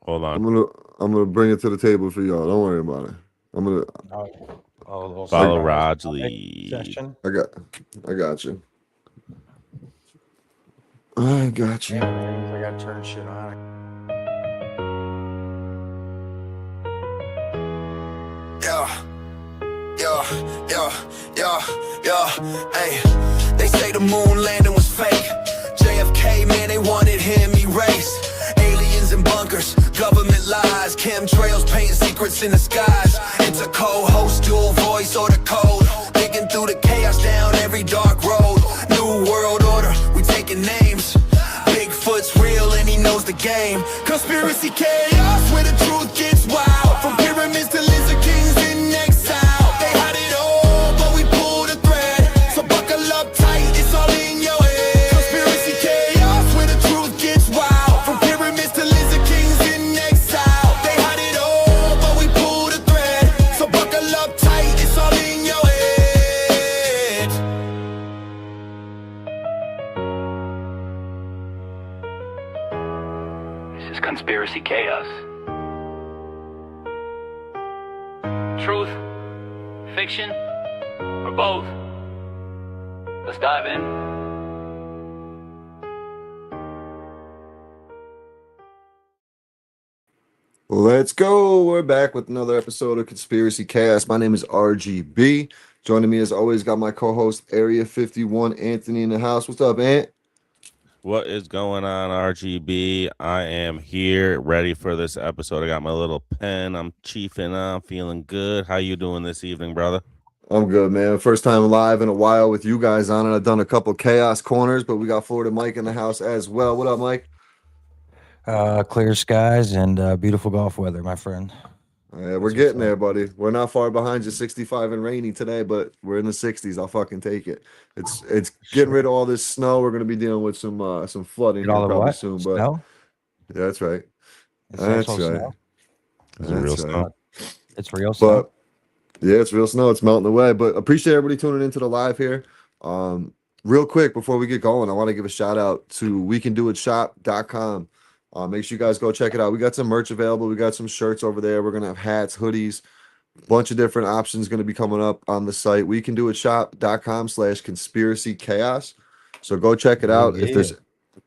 Hold I'm on. gonna I'm gonna bring it to the table for y'all. Don't worry about it. I'm gonna Oh, a little I Follow surprise Raj topic Lee. session. I got I got you. I got Damn, you. man, that means I gotta turn shit on. Yeah, yeah, yeah, yeah, yeah. Hey, they say the moon landing was fake. JFK, man, they wanted him erased. Aliens and bunkers, government lies, chemtrails painting secrets in the skies. It's a co-host, dual voice or the code. Digging through the chaos down every dark road. New world order, we taking names. Bigfoot's real and he knows the game. Conspiracy chaos where the truth gets wild. From pyramids to lizard kings in exile. They hide it all, but we pull the thread. So buckle up tight, it's all in your head. Conspiracy chaos where the truth gets wild. From pyramids to lizard kings in exile. They hide it all, but we pull the thread. So buckle up tight, it's all in your head. This is Conspiracy Chaos. Truth, fiction, or both? Let's dive in. Let's go. We're back with another episode of Conspiracy Chaos. My name is RGB. Joining me as always, got my co-host Area 51, Anthony in the house. What's up, Ant? What is going on, RGB? I am here, ready for this episode. I got my little pen. I'm chiefing on, feeling good. How you doing this evening, brother? I'm good, man. First time live in a while with you guys on it. I've done a couple Chaos Corners, but we got Florida Mike in the house as well. What up, Mike? Clear skies and beautiful golf weather, my friend. Yeah, we're getting there, buddy. We're not far behind you, 65 and rainy today, but we're in the 60s. I'll fucking take it. It's getting rid of all this snow. We're gonna be dealing with some flooding Get here all the probably what? soon, but Snow? yeah, that's right. It's That's actual right. snow? Is it real That's snow? right. It's real snow? But yeah, it's real snow. It's melting away. But appreciate everybody tuning into the live here. Real quick before we get going, I want to give a shout out to wecandoitshop.com. Make sure you guys go check it out. We got some merch available. We got some shirts over there. We're gonna have hats, hoodies, bunch of different options going to be coming up on the site. wecandoitshop.com/conspiracy chaos. So go check it out. Yeah.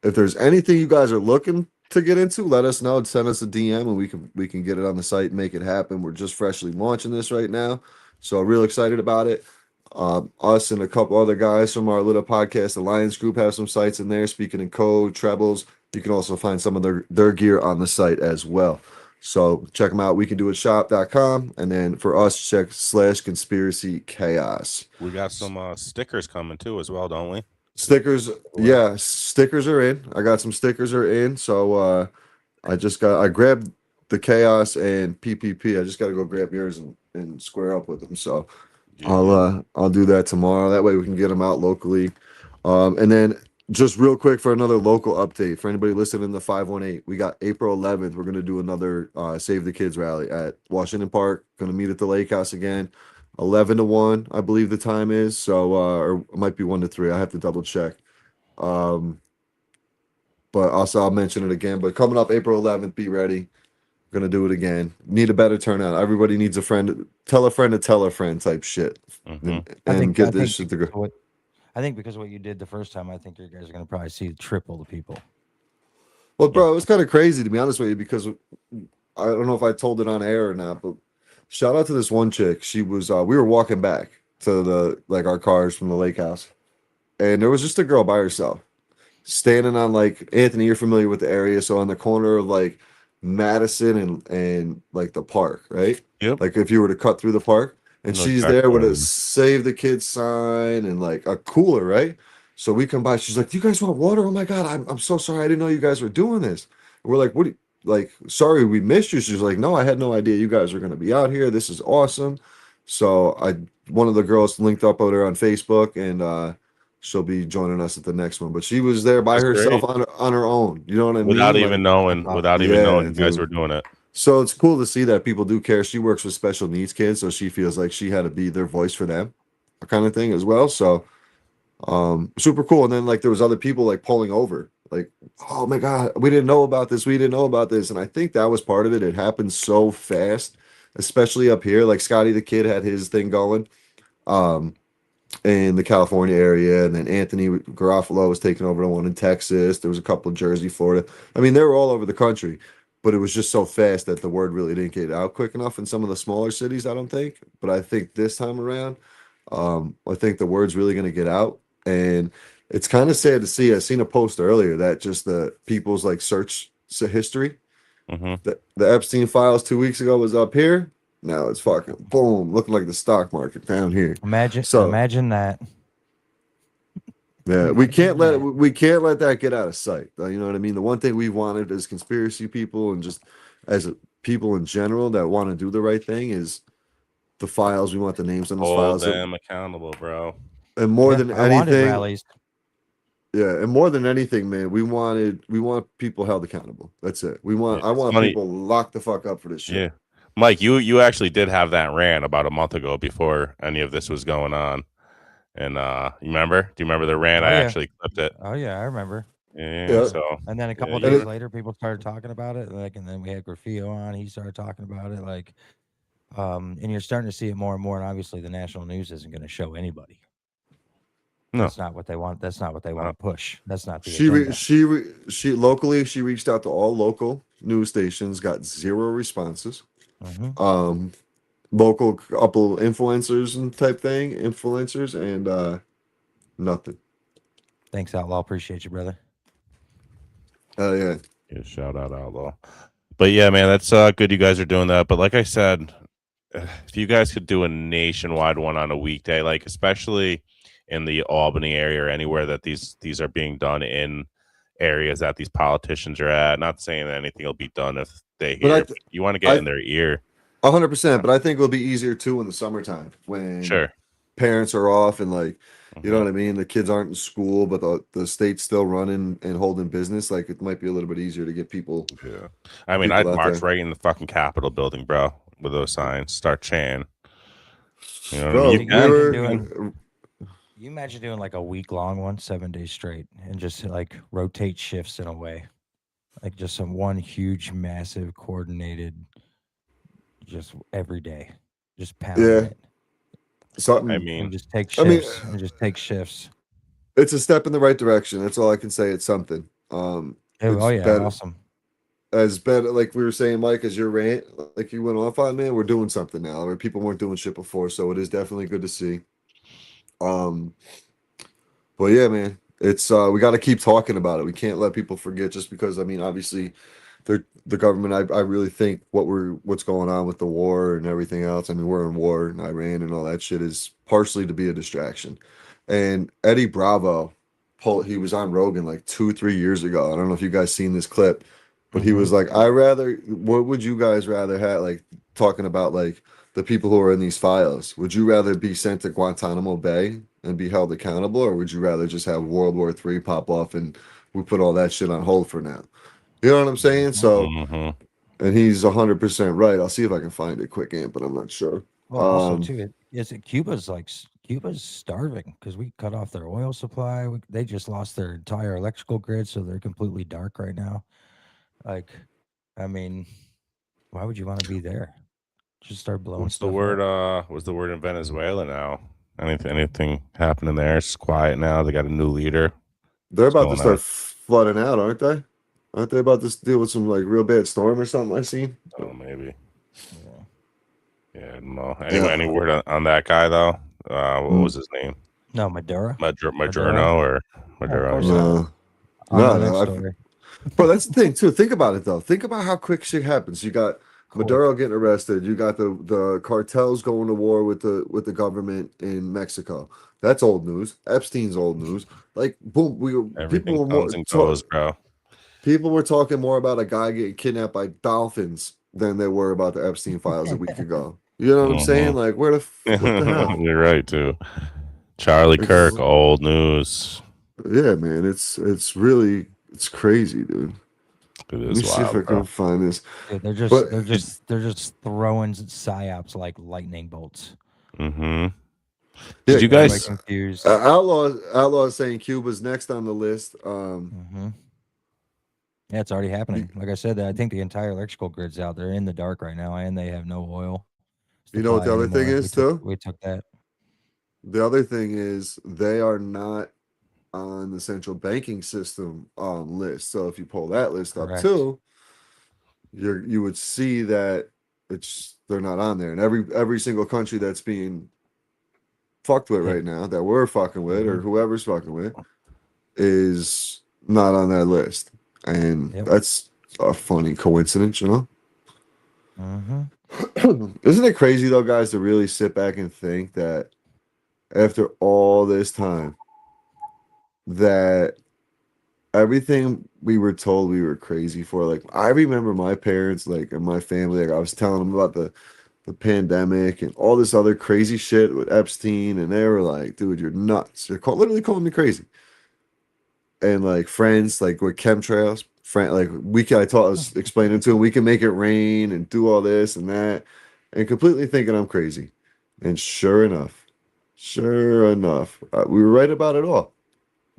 If there's anything you guys are looking to get into, let us know. Send us a DM and we can get it on the site and make it happen. We're just freshly launching this right now, so real excited about it. Us and a couple other guys from our little podcast Alliance group have some sites in there. Speaking in code, trebles. You can also find some of their gear on the site as well. So check them out. wecandoitshop.com. And then for us, check /conspiracy chaos. We got some stickers coming too as well, don't we? Stickers, yeah, stickers are in. I got some stickers are in. So I grabbed the chaos and PPP. I just got to go grab yours and square up with them. So I'll do that tomorrow. That way we can get them out locally. And then just real quick for another local update for anybody listening in the 518, we got April 11th. We're going to do another Save the Kids rally at Washington Park. Going to meet at the lake house again, 11 to 1, I believe the time is. So, or it might be 1 to 3. I have to double check. But also I'll mention it again. But coming up April 11th, be ready. Going to do it again. Need a better turnout. Everybody needs a friend. Tell a friend to tell a friend type shit. And get this shit to go. I think because of what you did the first time, I think you guys are going to probably see triple the people. Well, bro, it was kind of crazy to be honest with you because I don't know if I told it on air or not, but shout out to this one chick. She was we were walking back to our cars from the lake house, and there was just a girl by herself standing on Anthony. You're familiar with the area, so on the corner of Madison and the park, right? Yep. Like if you were to cut through the park. And she's there with a Save the Kids sign and a cooler, right? So we come by. She's like, "Do you guys want water? Oh my God, I'm so sorry. I didn't know you guys were doing this." And we're like, "What? Sorry, we missed you." She's like, "No, I had no idea you guys were going to be out here. This is awesome." So one of the girls linked up with her on Facebook, and she'll be joining us at the next one. But she was there by herself on her own. You know what I mean? Without even knowing you guys were doing it. So it's cool to see that people do care. She works with special needs kids, so she feels like she had to be their voice for them, kind of thing as well. So super cool. And then there was other people pulling over Like, oh my God, we didn't know about this. We didn't know about this. And I think that was part of it. It happened so fast, especially up here. Like Scotty the Kid had his thing going. In the California area, and then Anthony Garofalo was taking over the one in Texas. There was a couple in Jersey, Florida. I mean, they were all over the country, but it was just so fast that the word really didn't get out quick enough in some of the smaller cities, I don't think. But I think this time around, I think the word's really going to get out. And it's kind of sad to see. I seen a post earlier that just the people's like search history. Mm-hmm. The Epstein files 2 weeks ago was up here. Now it's fucking boom, looking like the stock market down here. Imagine that. Yeah, we can't let that get out of sight. You know what I mean? The one thing we wanted as conspiracy people and just as people in general that want to do the right thing is the files. We want the names on those Hold files. them accountable, bro. And more than I wanted anything, rallies. yeah, and more than anything, man, we want people held accountable. That's it. I want funny. people locked the fuck up for this shit. Yeah. Mike, you actually did have that rant about a month ago before any of this was going on. And you remember? Do you remember the rant? Oh, I yeah. actually clipped it. Oh yeah, I remember. Yeah. So And then a couple yeah, days later, people started talking about it. Like, and then we had Grafio on. He started talking about it. Like, and you're starting to see it more and more. And obviously, the national news isn't going to show anybody. No. That's not what they want. That's not what they want to push. That's not the She locally she reached out to all local news stations, got 0 responses. Mhm. Local couple influencers and nothing. Thanks, Outlaw. Appreciate you, brother. Yeah. Yeah, shout out Outlaw. But yeah, man, that's good you guys are doing that. But like I said, if you guys could do a nationwide one on a weekday, like especially in the Albany area or anywhere that these are being done in areas that these politicians are at, not saying that anything will be done if they hear, but you want to get in their ear. 100%, but I think it'll be easier too in the summertime when parents are off and like, you know what I mean? The kids aren't in school, but the state's still running and holding business. Like it might be a little bit easier to get people. Yeah. I mean, I'd march right in the fucking Capitol building, bro, with those signs. Start chanting. You know what I mean? You imagine doing like a week-long one, 7 days straight, and just like rotate shifts in a way. Like just some one huge, massive, coordinated, just every day. Just pound it. Something. I mean, and just take shifts. And just take shifts. It's a step in the right direction. That's all I can say. It's something. Oh yeah, better, awesome. As better, like we were saying, Mike, as your rant, like you went off on, man, we're doing something now. Where people weren't doing shit before, so it is definitely good to see. But yeah, man, it's we got to keep talking about it. We can't let people forget just because. I mean, obviously, the government. I really think what's going on with the war and everything else. I mean, we're in war in Iran and all that shit is partially to be a distraction. And Eddie Bravo, he was on Rogan like 2-3 years ago. I don't know if you guys seen this clip, but he was like, what would you guys rather have? Like talking about like the people who are in these files. Would you rather be sent to Guantanamo Bay and be held accountable, or would you rather just have World War III pop off and we put all that shit on hold for now? You know what I'm saying? So, and he's 100% right. I'll see if I can find it quick, but I'm not sure. Well, also too, Cuba's starving because we cut off their oil supply. They just lost their entire electrical grid, so they're completely dark right now. Like, I mean, why would you want to be there? Just start blowing. What's the word? What's the word in Venezuela now? Anything happening there? It's quiet now. They got a new leader. They're about to start flooding out, aren't they? Aren't they about to deal with some like real bad storm or something? I seen. Oh, maybe. Yeah, I don't know. Anyway, any word on that guy though? What was his name? No, Maduro. Maduro or Maduro? No. Bro, that's the thing too. Think about it though. Think about how quick shit happens. You got Maduro getting arrested. You got the cartels going to war with the government in Mexico. That's old news. Epstein's old news. Like boom, Everything comes and goes, bro. People were talking more about a guy getting kidnapped by dolphins than they were about the Epstein files a week ago. You know what I'm saying? Like, what the hell? You're right, too. Charlie Kirk, old news. Yeah, man. It's crazy, dude. Let me see if I can find this. Dude, they're just throwing psyops like lightning bolts. Did you guys confused? Outlaw is saying Cuba's next on the list. Yeah, it's already happening. Like I said, I think the entire electrical grid's out. They're in the dark right now, and they have no oil You know what the supply other thing anymore. is, too? We took that. The other thing is they are not on the central banking system list. So if you pull that list up Correct. too, you would see that they're not on there. And every single country that's being fucked with right now, that we're fucking with, or whoever's fucking with, is not on that list. And that's a funny coincidence, you know? Isn't it crazy though, guys, to really sit back and think that after all this time, that everything we were told we were crazy for, like I remember my parents, like, and my family, like I was telling them about the pandemic and all this other crazy shit with Epstein, and they were like, dude, you're nuts. You're literally calling me crazy. And like friends, like with chemtrails, like I was explaining to him, we can make it rain and do all this and that, and completely thinking I'm crazy. And sure enough, we were right about it all.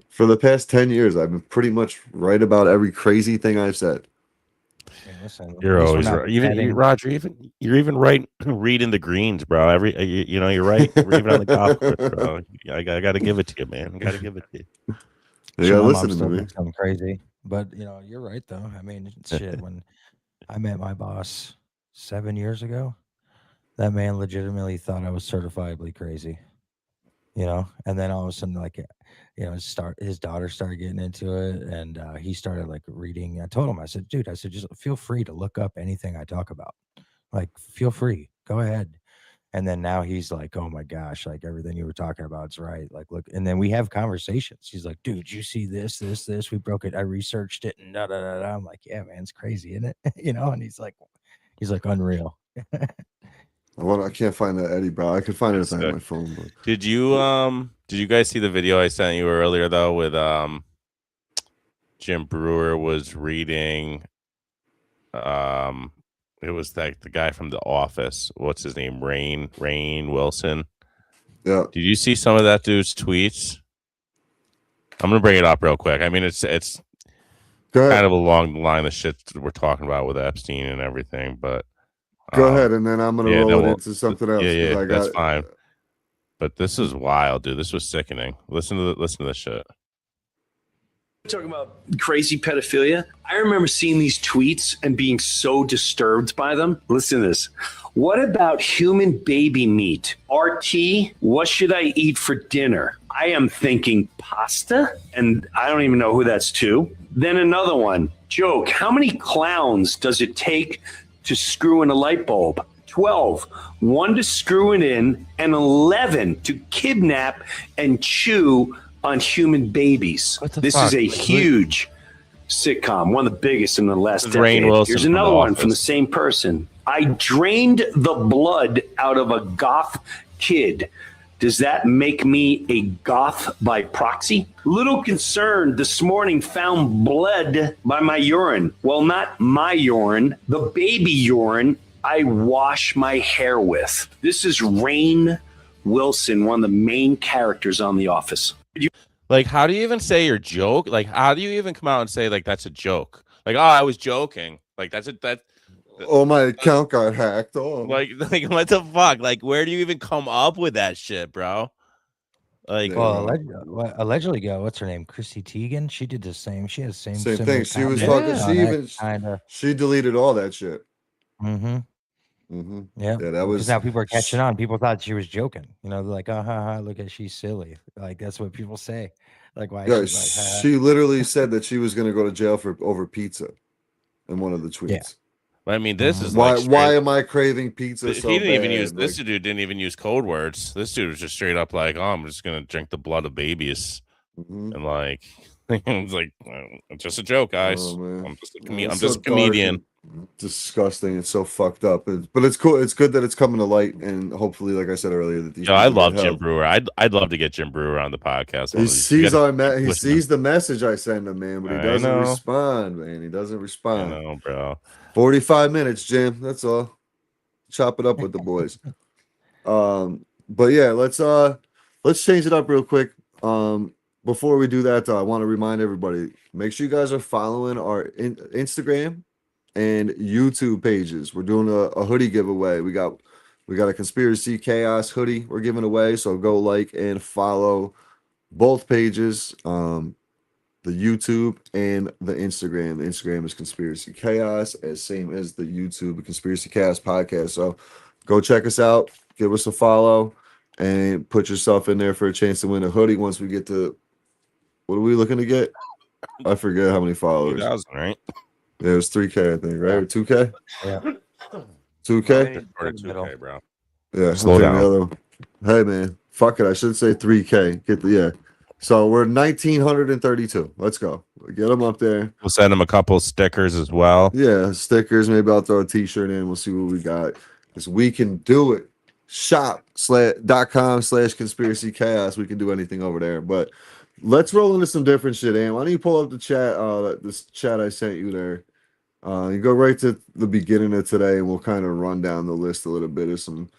For the past 10 years, I've been pretty much right about every crazy thing I've said. Hey, listen, You're always right. Roger, you're even right. Reading the greens, bro. You're right. We're even on the golf course, bro. I got to give it to you, man. I got to give it to you. You gotta listen to me. I'm crazy, but you're right though. I mean, shit. When I met my boss 7 years ago, that man legitimately thought I was certifiably crazy. And then all of a sudden, like, his daughter started getting into it, and he started like reading. I told him, I said, dude, just feel free to look up anything I talk about. Like, feel free, go ahead. And then now he's like, oh my gosh, like everything you were talking about is right. Like, look, and then we have conversations. He's like, dude, you see this? We broke it. I researched it, and da da da da. I'm like, yeah, man, it's crazy, isn't it? And he's like unreal. I can't find that Eddie, bro. I could find it if I had my phone. But... Did you guys see the video I sent you earlier though with Jim Brewer was reading it was like the guy from The Office. What's his name? Rainn Wilson. Yeah. Did you see some of that dude's tweets? I'm gonna bring it up real quick. I mean, it's kind of along the line of shit we're talking about with Epstein and everything, but go ahead, and then I'm gonna roll it into something else. Yeah, that's fine. But this is wild, dude. This was sickening. Listen to this shit. Talking about crazy pedophilia. I remember seeing these tweets and being so disturbed by them. Listen to this. What about human baby meat? RT, what should I eat for dinner? I am thinking pasta, and I don't even know who that's to. Then another one. Joke, how many clowns does it take to screw in a light bulb? 12. 1 to screw it in, and 11 to kidnap and chew on human babies. This is a huge sitcom, one of the biggest in the last decade. Rainn Wilson. Here's another one from the same person. I drained the blood out of a goth kid. Does that make me a goth by proxy? Little concerned this morning found blood by my urine. Well, not my urine, the baby urine I wash my hair with. This is Rainn Wilson, one of the main characters on The Office. Like, how do you even say you're joke? Like, how do you even come out and say like that's a joke? Like, oh, I was joking. Like, oh, my account got hacked. Oh, like what the fuck? Like, where do you even come up with that shit, bro? Like, well, allegedly, what's her name? Chrissy Teigen. She did the same. She has the same thing. She was talking. She deleted all that shit. Yeah. That was. Now people are catching on. People thought she was joking. They're like, look at she's silly. Like, that's what people say. Like, why? Yeah, she literally said that she was going to go to jail for over pizza in one of the tweets. Yeah. I mean, this is why am I craving pizza? He didn't even use this dude. Didn't even use code words. This dude was just straight up like, "Oh, I'm just gonna drink the blood of babies," and like, it's like, it's just a joke, guys. I'm just a comedian. Disgusting. It's so fucked up. But it's cool. It's good that it's coming to light, and hopefully, like I said earlier, that these. I love Jim Brewer. I'd love to get Jim Brewer on the podcast. He sees he sees the message I send him, man, but he doesn't respond, man. He doesn't respond. I know, bro. 45 minutes, Jim. That's all. Chop it up with the boys. But yeah, let's change it up real quick. before we do that, I want to remind everybody: make sure you guys are following our Instagram and YouTube pages. We're doing a hoodie giveaway. We got a Conspiracy Chaos hoodie we're giving away. So go like and follow both pages, the YouTube and the Instagram. The Instagram is Conspiracy Chaos, as same as the YouTube, the Conspiracy Chaos podcast. So go check us out, give us a follow, and put yourself in there for a chance to win a hoodie once we get to. What are we looking to get? I forget how many followers. 2,000, right? Yeah, it was 3K, I think, right? Or 2K? Yeah. 2K? Or 2K, bro. Yeah. Slow okay, down. the other one. Hey man, fuck it. I should say 3K. Get the yeah. So we're 1,932. Let's go. Get them up there. We'll send them a couple stickers as well. Yeah, stickers. Maybe I'll throw a t-shirt in. We'll see what we got. Because we can do it. Shop.com/conspiracy chaos. We can do anything over there. But let's roll into some different shit, and why don't you pull up the chat? This chat I sent you there. You go right to the beginning of today, and we'll kind of run down the list a little bit of some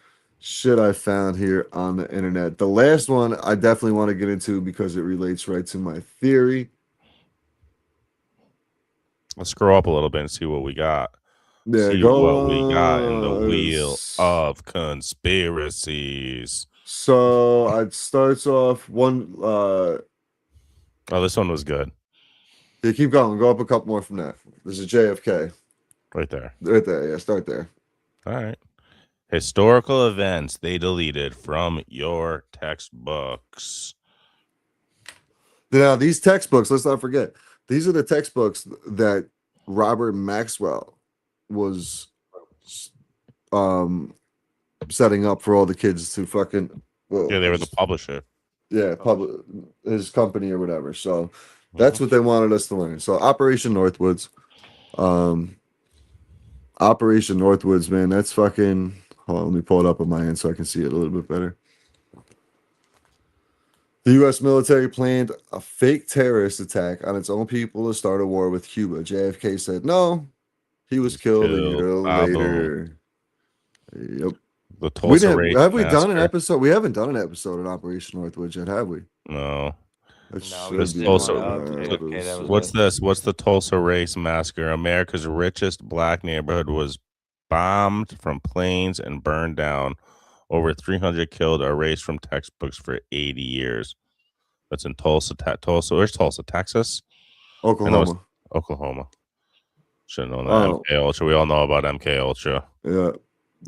shit I found here on the internet. The last one I definitely want to get into because it relates right to my theory. Let's scroll up a little bit and see what we got. Yeah, See go what we got in the wheel s- of conspiracies. So it starts off one. Oh, this one was good. Yeah, keep going. Go up a couple more from that. This is JFK. Right there. Right there. Yeah, start there. All right. Historical events they deleted from your textbooks. Now, these textbooks, let's not forget, these are the textbooks that Robert Maxwell was setting up for all the kids to fucking. Well, Yeah, they were the publisher. yeah, his company or whatever. So that's what they wanted us to learn. So Operation Northwoods. Operation Northwoods, man, that's fucking. Hold on, let me pull it up on my end so I can see it a little bit better. The U.S. military planned a fake terrorist attack on its own people to start a war with Cuba. JFK said no. He was killed a year Killed. later. Yep. The Tulsa race Have we done an massacre. episode? We haven't done an episode on Operation Northwoods yet, have we? No. That No, should we just be did one on up. our JFK, that was What's good. this? What's the Tulsa race massacre? America's richest black neighborhood was bombed from planes and burned down. Over 300 killed, erased from textbooks for 80 years. That's in Tulsa. Tulsa. Where's Tulsa? Texas? Oklahoma. Oklahoma. Should have known that. Oh. MK Ultra. We all know about MK Ultra. Yeah.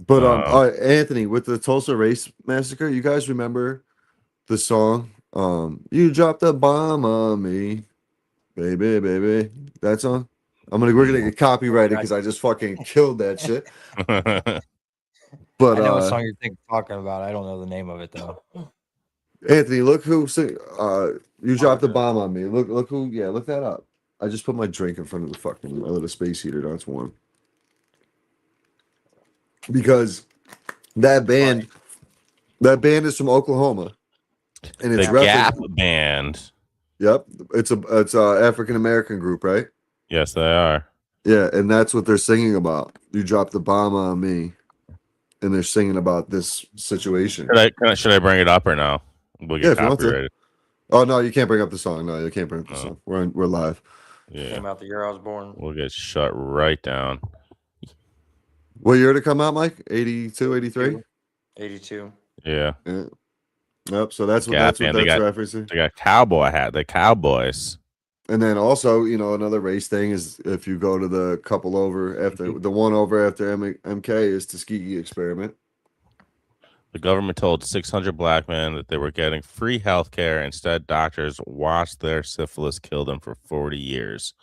But Um, all right, Anthony, with the Tulsa race massacre, you guys remember the song? You dropped a bomb on me, baby, baby. That song? We're gonna get copyrighted because I just fucking killed that shit. But I know what song you're talking about. I don't know the name of it though. Anthony, look who sing. You dropped a bomb on me. Look who. Yeah, look that up. I just put my drink in front of the fucking my little space heater. Now it's warm. Because that band is from Oklahoma, and it's the Gap Band. Yep, it's a African American group, right? Yes, they are. Yeah, and that's what they're singing about. You dropped the bomb on me, and they're singing about this situation. Should I bring it up or no? We'll Yeah, get if you want to. copyrighted. Oh no, you can't bring up the song. No, you can't bring up the No. song. We're live. Yeah, Came out the year I was born. we'll get shut right down. What year did it come out, Mike? 82, 83? 82. Yeah, Yeah. Yep. So that's what Gap that's what Band, they that's got- referencing. they got cowboy hat. The Cowboys. And then also, another race thing is if you go to the couple over after the one over after MK is Tuskegee experiment. The government told 600 black men that they were getting free health care. Instead, doctors watched their syphilis kill them for 40 years.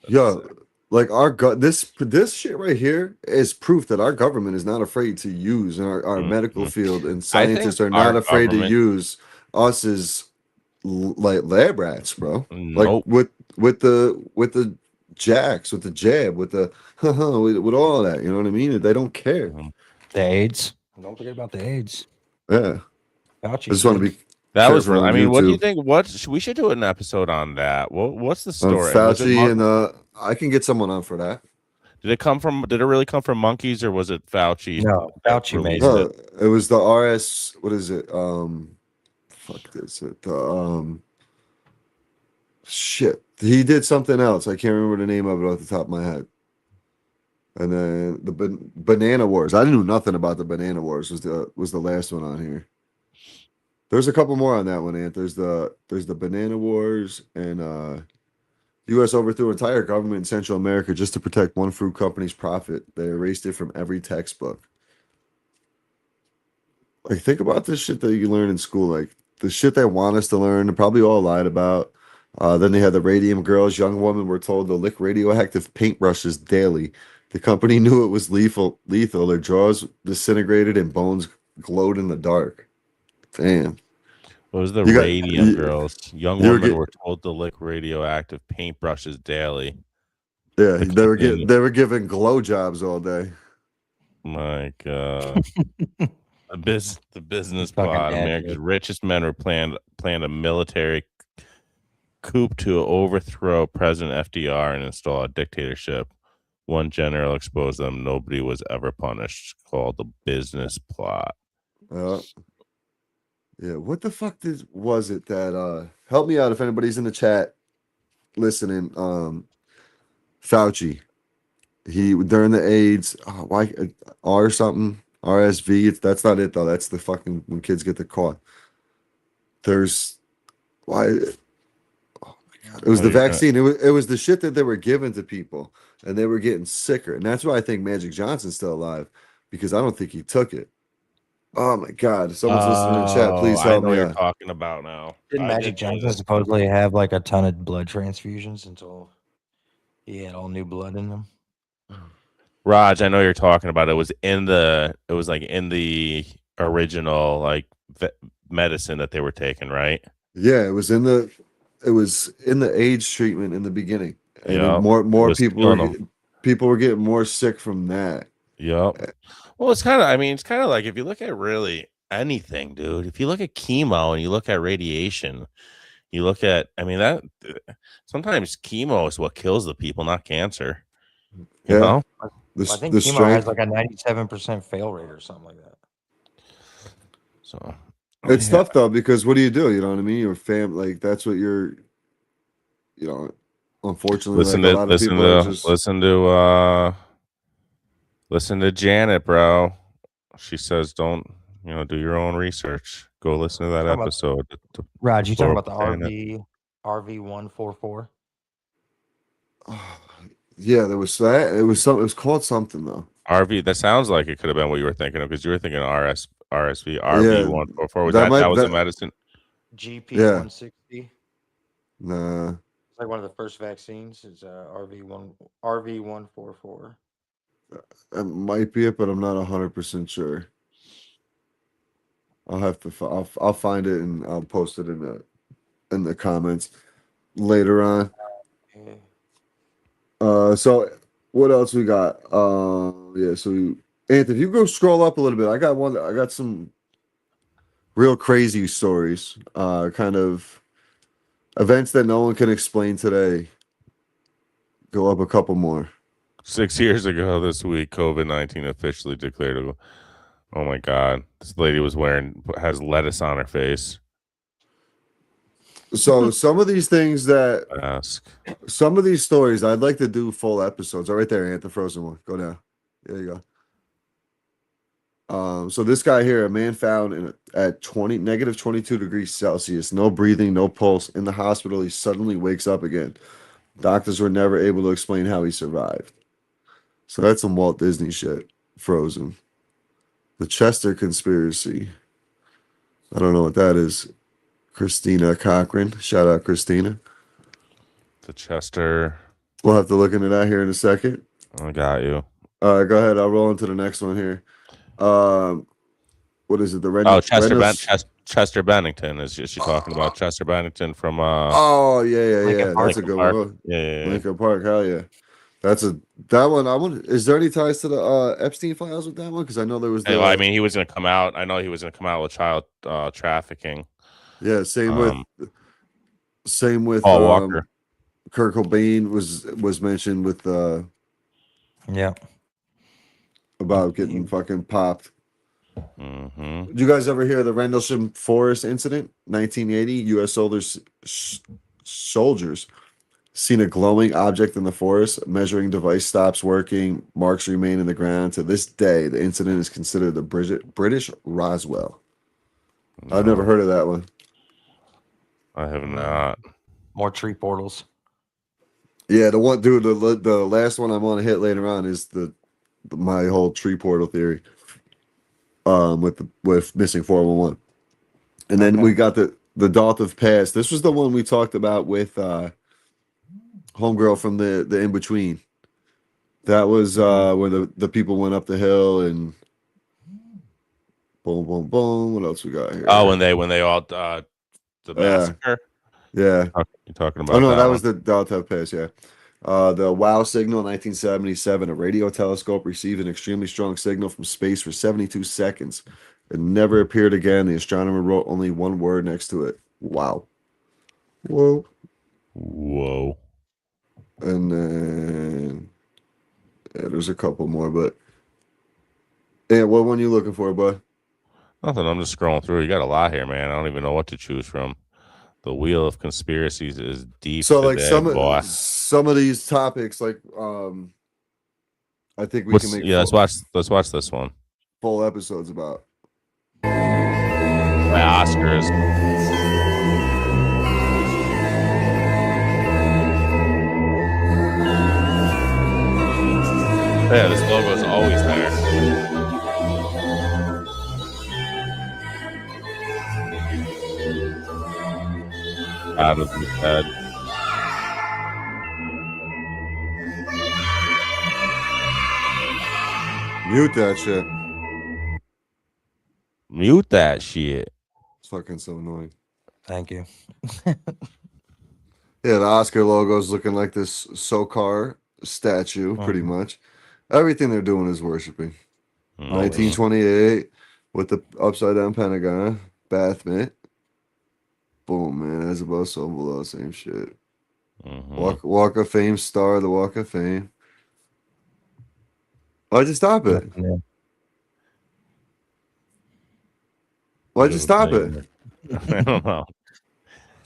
Yo, like this shit right here is proof that our government is not afraid to use in our medical field, and scientists are not our afraid to government- use us as like lab rats, bro. Nope. Like with the jacks, with the jab, with the with all that. You know what I mean? They don't care. The AIDS. Don't forget about the AIDS. Yeah, Fauci. I just want to did. be That was. careful I on mean, what do you YouTube. think? We should do an episode on that. What's the on story? Was it Fauci and I can get someone on for that. Did it really come from monkeys, or was it Fauci? No, Fauci made released it. No, it was the RS. What is it? Fuck this. shit. He did something else. I can't remember the name of it off the top of my head. And then the Banana Wars. I knew nothing about the Banana Wars. Was the last one on here. There's a couple more on that one, Ant. There's the Banana Wars and U.S. overthrew entire government in Central America just to protect one fruit company's profit. They erased it from every textbook. Like, think about this shit that you learn in school. Like, the shit they want us to learn, they're probably all lied about. Then they had the Radium Girls. Young women were told to lick radioactive paintbrushes daily. The company knew it was lethal. Their jaws disintegrated and bones glowed in the dark. Damn. What was the You got- Radium you- Girls? Young you were women get- were told to lick radioactive paintbrushes daily. Yeah, The they were company- they were giving glow jobs all day. My God. The business Fucking plot. dad America's joke. richest men were planned a military coup to overthrow President FDR and install a dictatorship. One general exposed them. Nobody was ever punished. Called the business plot. Yeah, what the fuck was it that help me out if anybody's in the chat listening. Fauci. He during the AIDS, R something, RSV. That's not it though. That's the fucking when kids get the caught. There's why oh my God. It was the vaccine. It was the shit that they were giving to people and they were getting sicker. And that's why I think Magic Johnson's still alive, because I don't think he took it. Oh my God! If someone's listening in the chat, please I help know me what you're out. talking about now. Didn't I Magic did know Johnson this. supposedly have like a ton of blood transfusions until he had all new blood in him? Raj, I know you're talking about. It was in the original like medicine that they were taking, right? Yeah, it was in the AIDS treatment in the beginning, and Yeah, then more it was people killing people were getting more sick from that. Yep. Well, it's kind of like if you look at really anything, dude. If you look at chemo and you look at radiation, you look at, that sometimes chemo is what kills the people, not cancer. You Yeah. know? I think The chemo has strength. like a 97% fail rate or something like that. So It's tough though, because what do? You know what I mean? Your like that's what you're. Unfortunately, listen like a to lot of listen people are to just. listen to Janet, bro. She says don't do your own research. Go listen to that Talking about- episode. Raj, you talking Or about the RV144? Yeah, there was that. It was called something though. RV. That sounds like it could have been what you were thinking of, because you were thinking RSV Yeah, RV144. Was that that might- was a that- medicine? GP160. Nah. It's like one of the first vaccines. It's RV144. That might be it, but I'm not 100% sure. I'll have to. I'll find it and I'll post it in the comments later on. Yeah. So what else we got? Yeah. So Anthony, if you go scroll up a little bit, I got some real crazy stories. Kind of events that no one can explain today. Go up a couple more. 6 years ago this week, COVID-19 officially declared. Oh my God, this lady has lettuce on her face. So some of these things some of these stories, I'd like to do full episodes. Oh, right there, Ant, the frozen one. Go down. There you go. So this guy here, a man found at negative 22 degrees Celsius, no breathing, no pulse. In the hospital, he suddenly wakes up again. Doctors were never able to explain how he survived. So that's some Walt Disney shit. Frozen. The Chester conspiracy. I don't know what that is. Christina Cochran. Shout out Christina. The Chester. We'll have to look into that here in a second. I got you. Go ahead. I'll roll into the next one here. What is it? Chester Bennington. Is she talking about Chester Bennington from Oh yeah. Lincoln That's a Lincoln good Park. one. Yeah. Lincoln Park. Hell yeah. That one. Is there any ties to the Epstein files with that one? Because I know there was. He was going to come out. I know he was going to come out with child trafficking. Yeah. Same with Paul Walker. Kurt Cobain was mentioned with Yeah. about getting fucking popped. Mm-hmm. Did you guys ever hear the Rendlesham Forest incident? 1980, U.S. soldiers soldiers seen a glowing object in the forest. Measuring device stops working. Marks remain in the ground. To this day, the incident is considered the British Roswell. I've never heard of that one. I have not. More tree portals. Yeah, the one, dude. The last one I'm gonna hit later on is my whole tree portal theory. With missing 411, and then we got the Dartmouth Pass. This was the one we talked about with homegirl from the In Between. That was where the people went up the hill and boom, boom, boom. What else we got here? Oh, when they all the massacre. Yeah. You're talking about? Oh no, that one. was the Dartmouth Pass. Yeah. The WOW signal, 1977. A radio telescope received an extremely strong signal from space for 72 seconds. It never appeared again. The astronomer wrote only one word next to it. Wow. Whoa. Whoa. And then there's a couple more, but yeah, what one you looking for, bud? Nothing. I'm just scrolling through. You got a lot here, man. I don't even know what to choose from. The wheel of conspiracies is deep. So like today, some of these topics, like I think we can make let's watch this one. full episodes about. My Oscars. Yeah, this logo is always there. Out of his head. Mute that shit. Mute that shit. It's fucking so annoying. Thank you. Yeah, the Oscar logo is looking like this Sokar statue, pretty much. Everything they're doing is worshiping. 1928 with the upside down Pentagon, Bathment. Boom, man. As above, so below, same shit. Walk of Fame star, the Walk of Fame. Why'd you stop it? Yeah. Why'd you stop it? I don't know.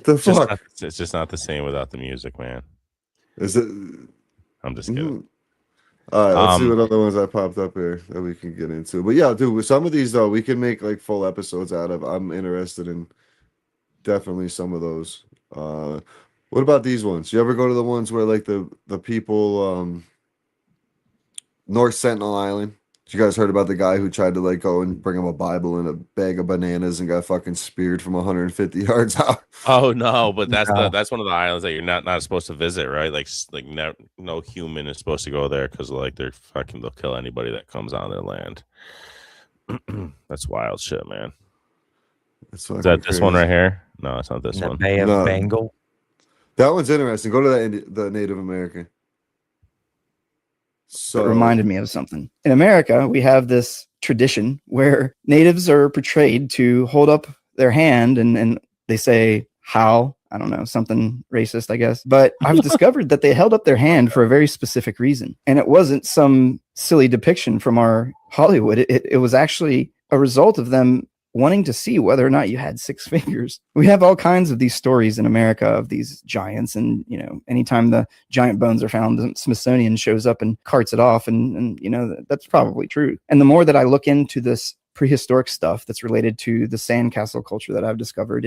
The It's just, fuck? not, it's just not the same without the music, man. Is it? I'm just kidding. All right, let's see what other ones I popped up here that we can get into. But yeah, dude, with some of these though, we can make like full episodes out of. I'm interested in definitely some of those. What about these ones? You ever go to the ones where like the people North Sentinel Island? You guys heard about the guy who tried to like go and bring him a Bible and a bag of bananas and got fucking speared from 150 yards out? Oh no, but that's No. that's one of the islands that you're not supposed to visit, right? Like no human is supposed to go there because like they'll kill anybody that comes on their land. That's wild shit, man. It's Is that this one right here? No, it's not this The one. Bay of No. Bengal. That one's interesting. Go to the Native American. So It reminded me of something. In America, we have this tradition where natives are portrayed to hold up their hand and they say, how? I don't know, something racist, I guess. But I've discovered that they held up their hand for a very specific reason. And it wasn't some silly depiction from our Hollywood. It was actually a result of them wanting to see whether or not you had six fingers. We have all kinds of these stories in America of these giants. And, you know, anytime the giant bones are found, the Smithsonian shows up and carts it off. And you know, that's probably true. And the more that I look into this prehistoric stuff that's related to the sandcastle culture that I've discovered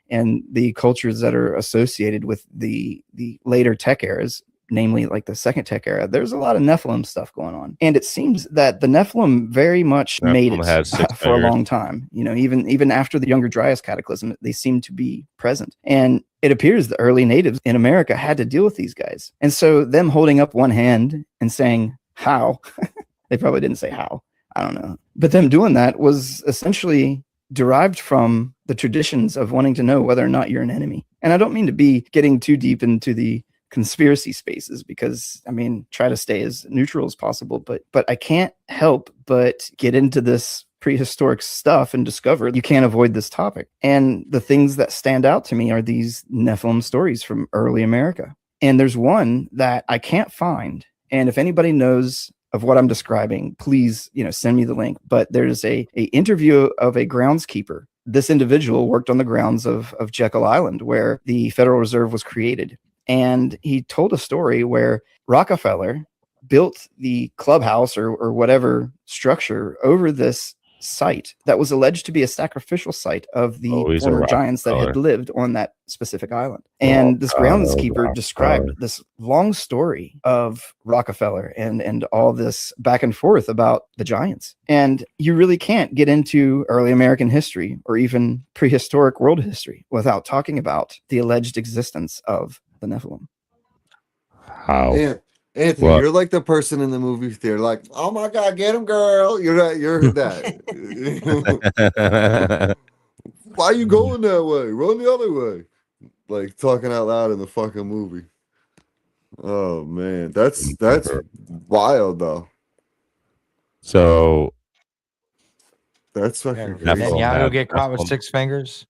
and the cultures that are associated with the later tech eras, namely like the second tech era, there's a lot of Nephilim stuff going on. And it seems that the Nephilim very much made Nephilim it had six for a fingers. long time. You know, even after the Younger Dryas cataclysm, they seem to be present. And it appears the early natives in America had to deal with these guys. And so them holding up one hand and saying, how? They probably didn't say how. I don't know. But them doing that was essentially derived from the traditions of wanting to know whether or not you're an enemy. And I don't mean to be getting too deep into the conspiracy spaces because I mean, try to stay as neutral as possible, but I can't help but get into this prehistoric stuff and discover you can't avoid this topic. And the things that stand out to me are these Nephilim stories from early America. And there's one that I can't find. And if anybody knows of what I'm describing, please, you know, send me the link. But there's a interview of a groundskeeper this individual worked on the grounds of Jekyll Island, where the Federal Reserve was created. And he told a story where Rockefeller built the clubhouse or whatever structure over this site that was alleged to be a sacrificial site of the Always a former giants that had Rockefeller. lived on that specific island. And this groundskeeper described this long story of Rockefeller and all this back and forth about the giants. And you really can't get into early American history or even prehistoric world history without talking about the alleged existence of the Nephilim. How? Yeah. Anthony, What? you're like the person in the movie theater, like, oh my God, get him, girl. You're that. Why you going that way? Run the other way. Like talking out loud in the fucking movie. Oh man, that's wild though. So That's fucking Yeah, crazy. Nephilim. Netanyahu had get caught with Nephilim. 6 fingers.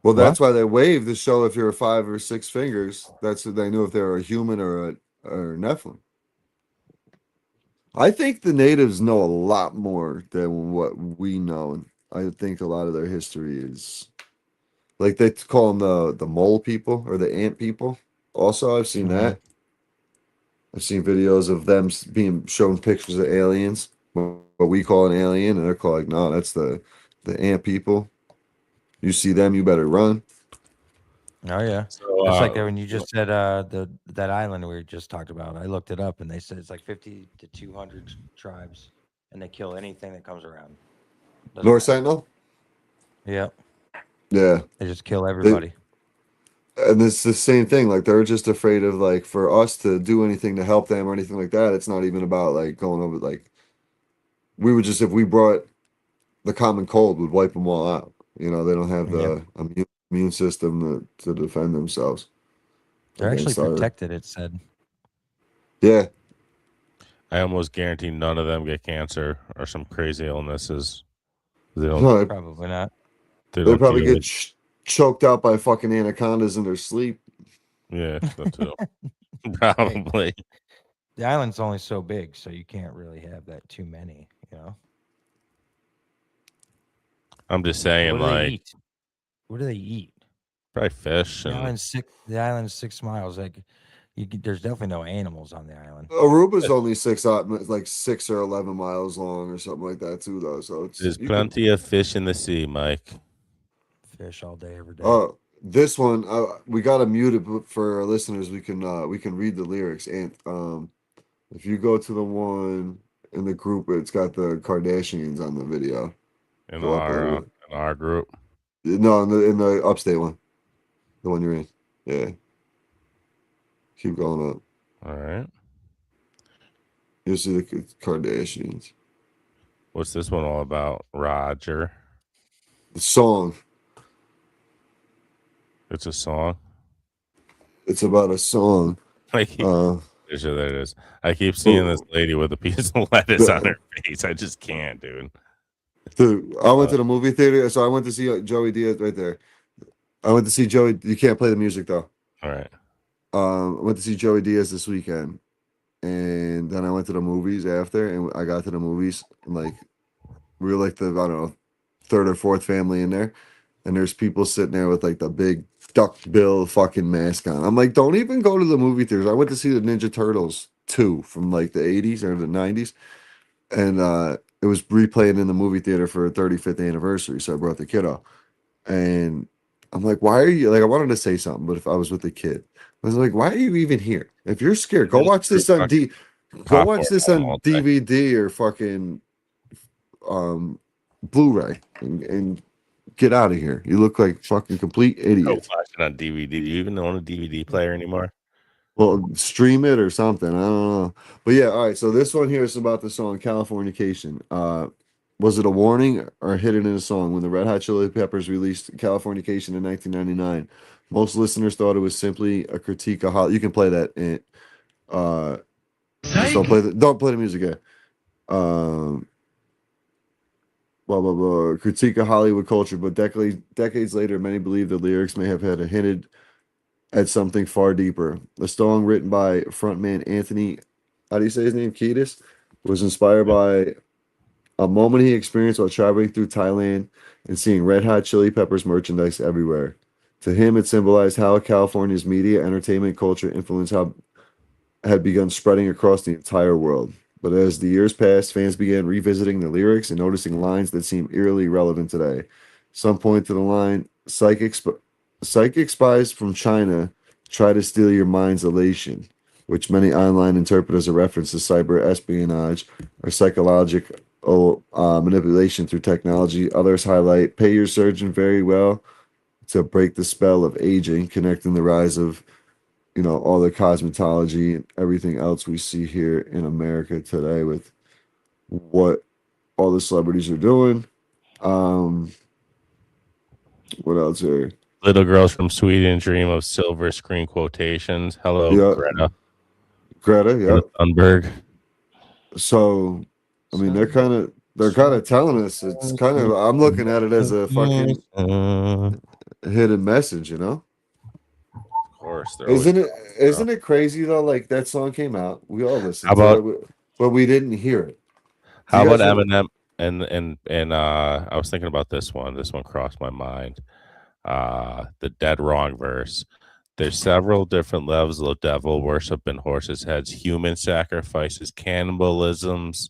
Well, that's why they waved to show if you're 5 or 6 fingers. That's what they knew if they were a human or a Nephilim. I think the natives know a lot more than what we know, and I think a lot of their history is like they call them the mole people or the ant people. Also, I've seen that. I've seen videos of them being shown pictures of aliens, what we call an alien, and they're called like, no, that's the ant people. You see them, you better run. Oh yeah, So, it's like when you just said that island we just talked about. I looked it up, and they said it's like 50 to 200 tribes, and they kill anything that comes around. Doesn't North matter. Sentinel? Yeah, Yeah. they just kill everybody. And it's the same thing. Like they're just afraid of like for us to do anything to help them or anything like that. It's not even about like going over like we would just if we brought the common cold would wipe them all out. You know, they don't have the immune system to defend themselves. They're actually against our- protected. It said. Yeah. I almost guarantee none of them get cancer or some crazy illnesses. They don't. No, Probably not. They they don't probably deal get choked out by fucking anacondas in their sleep. with- yeah, that too. Probably. The island's only so big, so you can't really have that too many. You know. I'm just saying, What do they like eat? What do they eat? probably fish The and island's 6 miles. Like, there's definitely no animals on the island. Aruba's only 6 or 11 miles long or something like that too, though. So it's there's you can- plenty of fish in the sea, Mike. Fish all day, every day. Oh, this one we got to mute it but for our listeners. We can read the lyrics and if you go to the one in the group, it's got the Kardashians on the video. In Go up a little our group. No, in the upstate one, the one you're in. Yeah, keep going up. All right. You'll see the Kardashians. What's this one all about? Roger. The song. It's a song. It's about a song. I keep, Uh, there it is. I keep seeing this lady with a piece of lettuce on her face. I just can't, dude. Dude, I went to the movie theater, so I went to see Joey Diaz right there. I went to see Joey. You can't play the music though. All right. I went to see Joey Diaz this weekend, and then I went to the movies after, and I got to the movies, and like we were like the I don't know 3rd or 4th family in there, and there's people sitting there with like the big duck bill fucking mask on. I'm like, don't even go to the movie theaters. I went to see the Ninja Turtles 2 from like the 80s or the 90s, and it was replaying in the movie theater for a 35th anniversary, so I brought the kiddo, and I'm like, why are you like? I wanted to say something, but if I was with a kid, I was like, why are you even here? If you're scared, go watch this on go watch this on DVD or fucking Blu-ray and get out of here. You look like fucking complete Go idiots. watch it on DVD. Do you even own a DVD player anymore? Well, stream it or something. I don't know. But yeah, all right. So this one here is about the song Californication. Was it a warning or hidden in a song? When the Red Hot Chili Peppers released Californication in 1999, most listeners thought it was simply a critique of Hollywood. You can play that. Just don't play the music yet. Blah blah blah. Critique of Hollywood culture, but decades later, many believe the lyrics may have had a hinted at something far deeper. The song, written by frontman Anthony, how do you say his name? Kiedis, was inspired by a moment he experienced while traveling through Thailand and seeing Red Hot Chili Peppers merchandise everywhere. To him, it symbolized how California's media, entertainment, culture influence had begun spreading across the entire world. But as the years passed, fans began revisiting the lyrics and noticing lines that seem eerily relevant today. Some point to the line, psychic spies from China try to steal your mind's elation, which many online interpret as a reference to cyber espionage or psychological manipulation through technology. Others highlight pay your surgeon very well to break the spell of aging, connecting the rise of, all the cosmetology and everything else we see here in America today with what all the celebrities are doing. What else here? Little girls from Sweden dream of silver screen quotations. Hello, Yeah. Greta Yeah. Thunberg. So, I mean, they're kind of telling us. It's kind of. I'm looking at it as a fucking hidden message, Of course, Isn't it crazy though? Like that song came out, we all listened How to it, but we didn't hear it. How You about guys Eminem? And I was thinking about this one. This one crossed my mind. The Dead Wrong verse. There's several different levels of devil worship in horses' heads: human sacrifices, cannibalisms,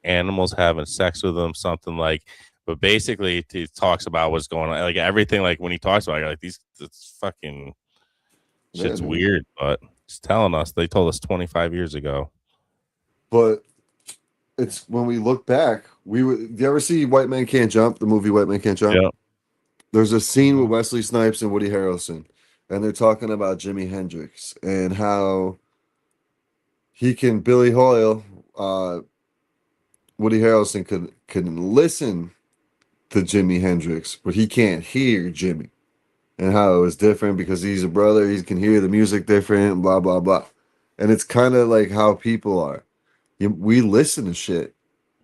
animals having sex with them, something like. But basically, he talks about what's going on, like everything. Like when he talks about, like it's fucking shit's man. weird, but it's telling us. They told us 25 years ago. But it's when we look back, do you ever see White Man Can't Jump? The movie White Man Can't Jump. Yeah. There's a scene with Wesley Snipes and Woody Harrelson, and they're talking about Jimi Hendrix and how he can Billy Hoyle, Woody Harrelson can listen to Jimi Hendrix, but he can't hear Jimmy, and how it was different because he's a brother, he can hear the music different, blah blah blah. And it's kind of like how people are. We listen to shit,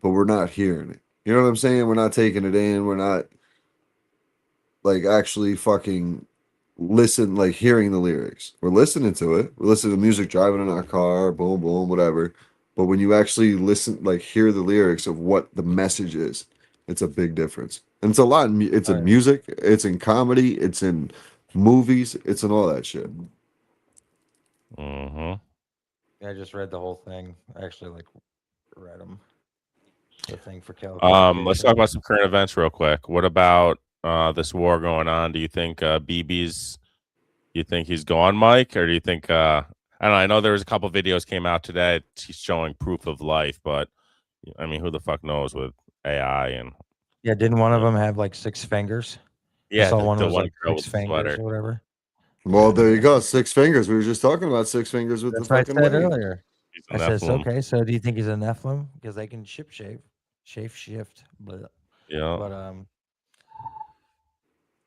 but we're not hearing it. You know what I'm saying? We're not taking it in. We're not like actually fucking hearing the lyrics. We're listening to it. We're listening to music driving in our car, boom, boom, whatever. But when you actually listen, hear the lyrics of what the message is, it's a big difference. And it's a lot. It's in music. It's in comedy. It's in movies. It's in all that shit. Mm-hmm. I just read the whole thing. I actually read them. The thing for California. Let's talk about some current events real quick. What about this war going on? Do you think BB's? You think he's gone, Mike, or do you think? I don't know. I know there was a couple videos came out today. He's showing proof of life, but I mean, who the fuck knows with AI and? Yeah, didn't one of them have 6 fingers? Yeah, I saw one the was one girl 6 with the fingers sweater. or whatever. Well, there you go. 6 fingers. We were just talking about 6 fingers with That's the what I fucking said leg. earlier. He's a I said, Nephilim. okay, so do you think he's a Nephilim? Because they can shift. Blah. Yeah. But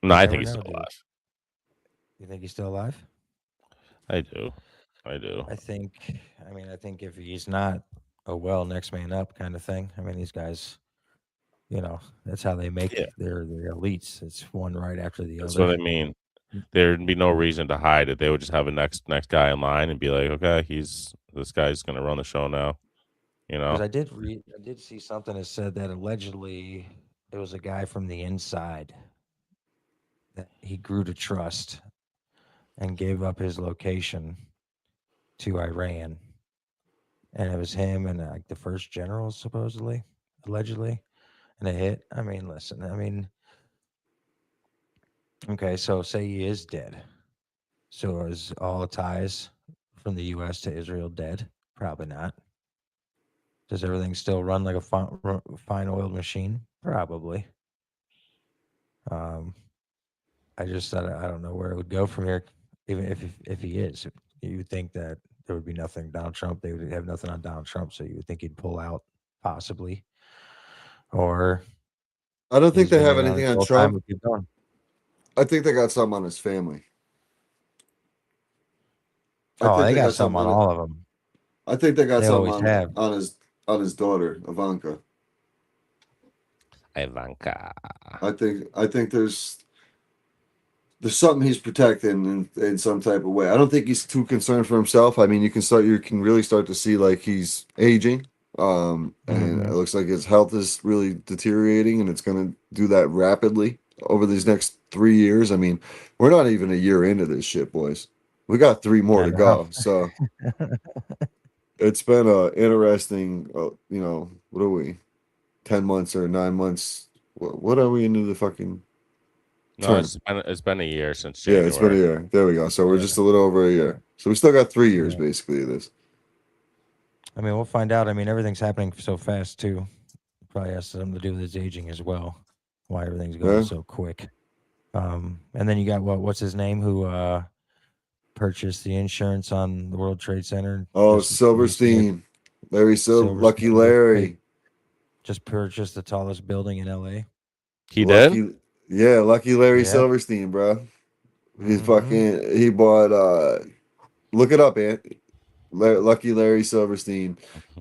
No, I never think he's know, still dude. alive. You think he's still alive? I do. I think if he's not a next man up kind of thing. I mean, these guys, that's how they make their elites. It's one right after the That's other. what I mean. There'd be no reason to hide it. They would just have a next guy in line and be like, okay, this guy's gonna run the show now. Because I did see something that said that allegedly it was a guy from the inside that he grew to trust and gave up his location to Iran, and it was him and the first general, supposedly, allegedly, and it hit. I mean, listen, okay, so say he is dead. So is all ties from the U.S. to Israel dead? Probably not. Does everything still run like a fine oiled machine? Probably. I just I don't know where it would go from here. Even if he is, you would think that there would be nothing. Donald Trump, they would have nothing on Donald Trump, so you would think he'd pull out possibly. Or I don't think they have anything on Trump. Keep going. I think they got something on his family. They got something on all of them. I think they got something always have. on his daughter Ivanka. I think there's something he's protecting in some type of way. I don't think he's too concerned for himself. I mean, you can really start to see he's aging, and looks like his health is really deteriorating, and it's going to do that rapidly over these next 3 years. I mean, we're not even a year into this shit, boys. We got 3 more I to know. go. So it's been a interesting, what are we, 10 months or 9 months? What are we into the fucking No, term? it's been a year since Yeah, January. it's been a year. There we go. So we're Yeah. just a little over a year. So we still got 3 years Yeah. basically of this. I mean, we'll find out. I mean, everything's happening so fast too. Probably has something to do with his aging as well. Why everything's going Yeah. so quick. And then you got what's his name who purchased the insurance on the World Trade Center? Oh, just recently? Silverstein, Larry Lucky Silverstein, Larry. Just purchased the tallest building in LA. He did? Lucky, yeah, Lucky Larry Yeah. Silverstein, bro. He's Mhm. he bought look it up, Ant. Lucky Larry Silverstein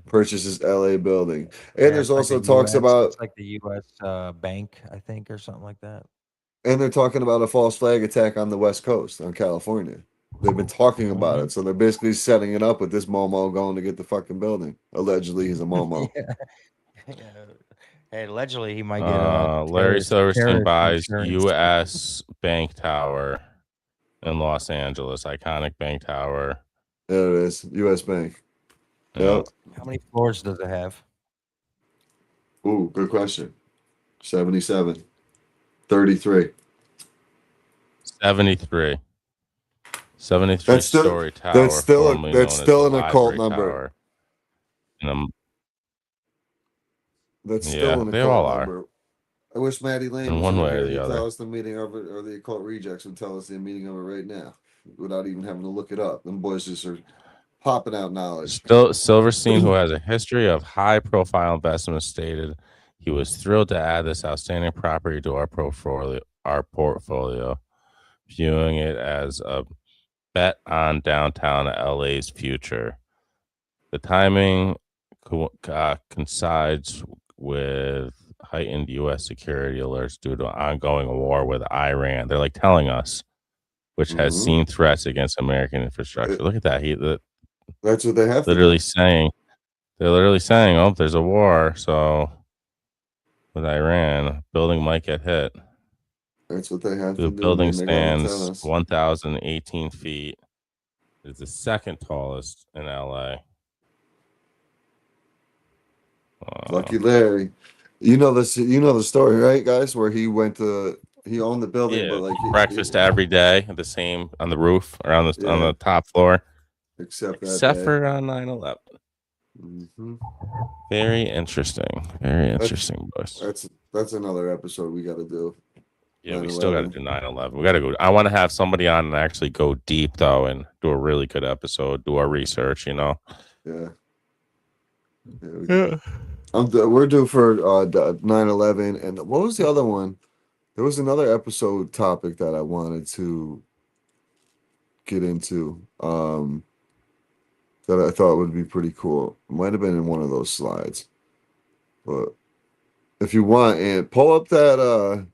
purchases LA building. And Yeah, there's it's like also the talks US about, it's like the US bank, I think, or something like that. and they're talking about a false flag attack on the West Coast, on California. They've been talking about it. So they're basically setting it up with this Momo going to get the fucking building. Allegedly, he's a Momo. Yeah. Hey, allegedly he might get Larry Silverstein buys insurance. U.S. Bank Tower in Los Angeles, iconic bank tower. There it is. US Bank. Yeah. Yep. How many floors does it have? Ooh, good question. 77. 33. 73. 73 That's still- story tower. that's still a- formerly that's known as still the an occult Library number. Tower. And, That's Yeah, still an they occult all are. number. I wish Maddie Lane In was one in way or here the to other. tell us the meaning of it, or the occult rejects would tell us the meaning of it right now without even having to look it up. Them boys just are popping out knowledge. Still, Silverstein, who has a history of high-profile investments, stated he was thrilled to add this outstanding property to our portfolio, viewing it as a bet on downtown LA's future. The timing coincides with heightened U.S. security alerts due to ongoing war with Iran. They're like telling us, which has Mhm. seen threats against American infrastructure. Look at that. That's what they have to Literally do. saying, they're literally saying, oh, there's a war. So with Iran, building might get hit. That's what they have The to do. building Man. They gotta tell stands us. 1,018 feet. It's the second tallest in LA. Lucky Larry. You know this. You know the story, right, guys? Where he went to, he owned the building, Yeah, but like breakfast every day at the same on the roof or on the Yeah. top floor, except that except day. for on 9/11. Mhm. Very interesting. Very interesting, boys. That's another episode we got to do. Yeah, we still got to 9/11. do 9/11. We got to go. I want to have somebody on and actually go deep though, and do a really good episode. Do our research. You know. Yeah. We're due for 9/11, and what was the other one? There was another episode topic that I wanted to get into. That I thought would be pretty cool. It might have been in one of those slides, but if you want, and pull up that.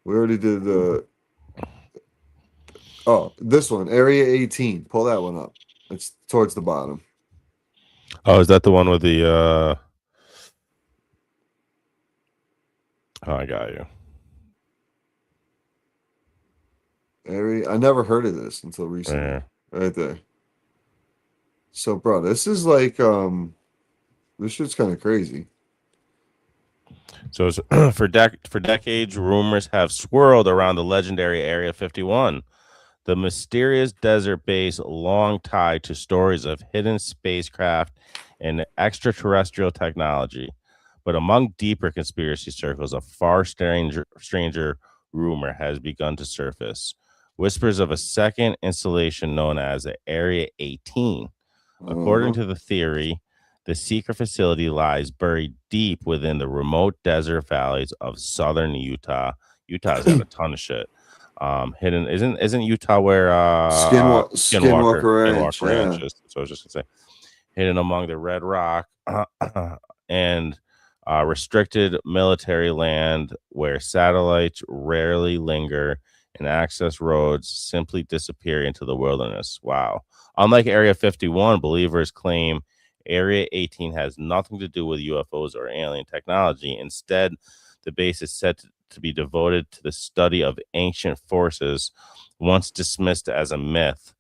We already did the. Oh, this one, Area 18. Pull that one up. It's towards the bottom. Oh, is that the one with the? Oh, I got you. Area. I never heard of this until recently. Yeah. Right there. So, bro, this is like this shit's kind of crazy. So for decades, rumors have swirled around the legendary Area 51, the mysterious desert base long tied to stories of hidden spacecraft and extraterrestrial technology. But among deeper conspiracy circles, a far stranger rumor has begun to surface. Whispers of a second installation known as Area 18. According to the theory, the secret facility lies buried deep within the remote desert valleys of southern Utah. Utah's got a ton of shit. Hidden isn't Utah where Skinwalker Ranch, Ranch yeah. is? So I was just gonna say, hidden among the red rock and restricted military land where satellites rarely linger and access roads simply disappear into the wilderness. Wow. Unlike Area 51, believers claim Area 18 has nothing to do with UFOs or alien technology. Instead, the base is said to be devoted to the study of ancient forces once dismissed as a myth.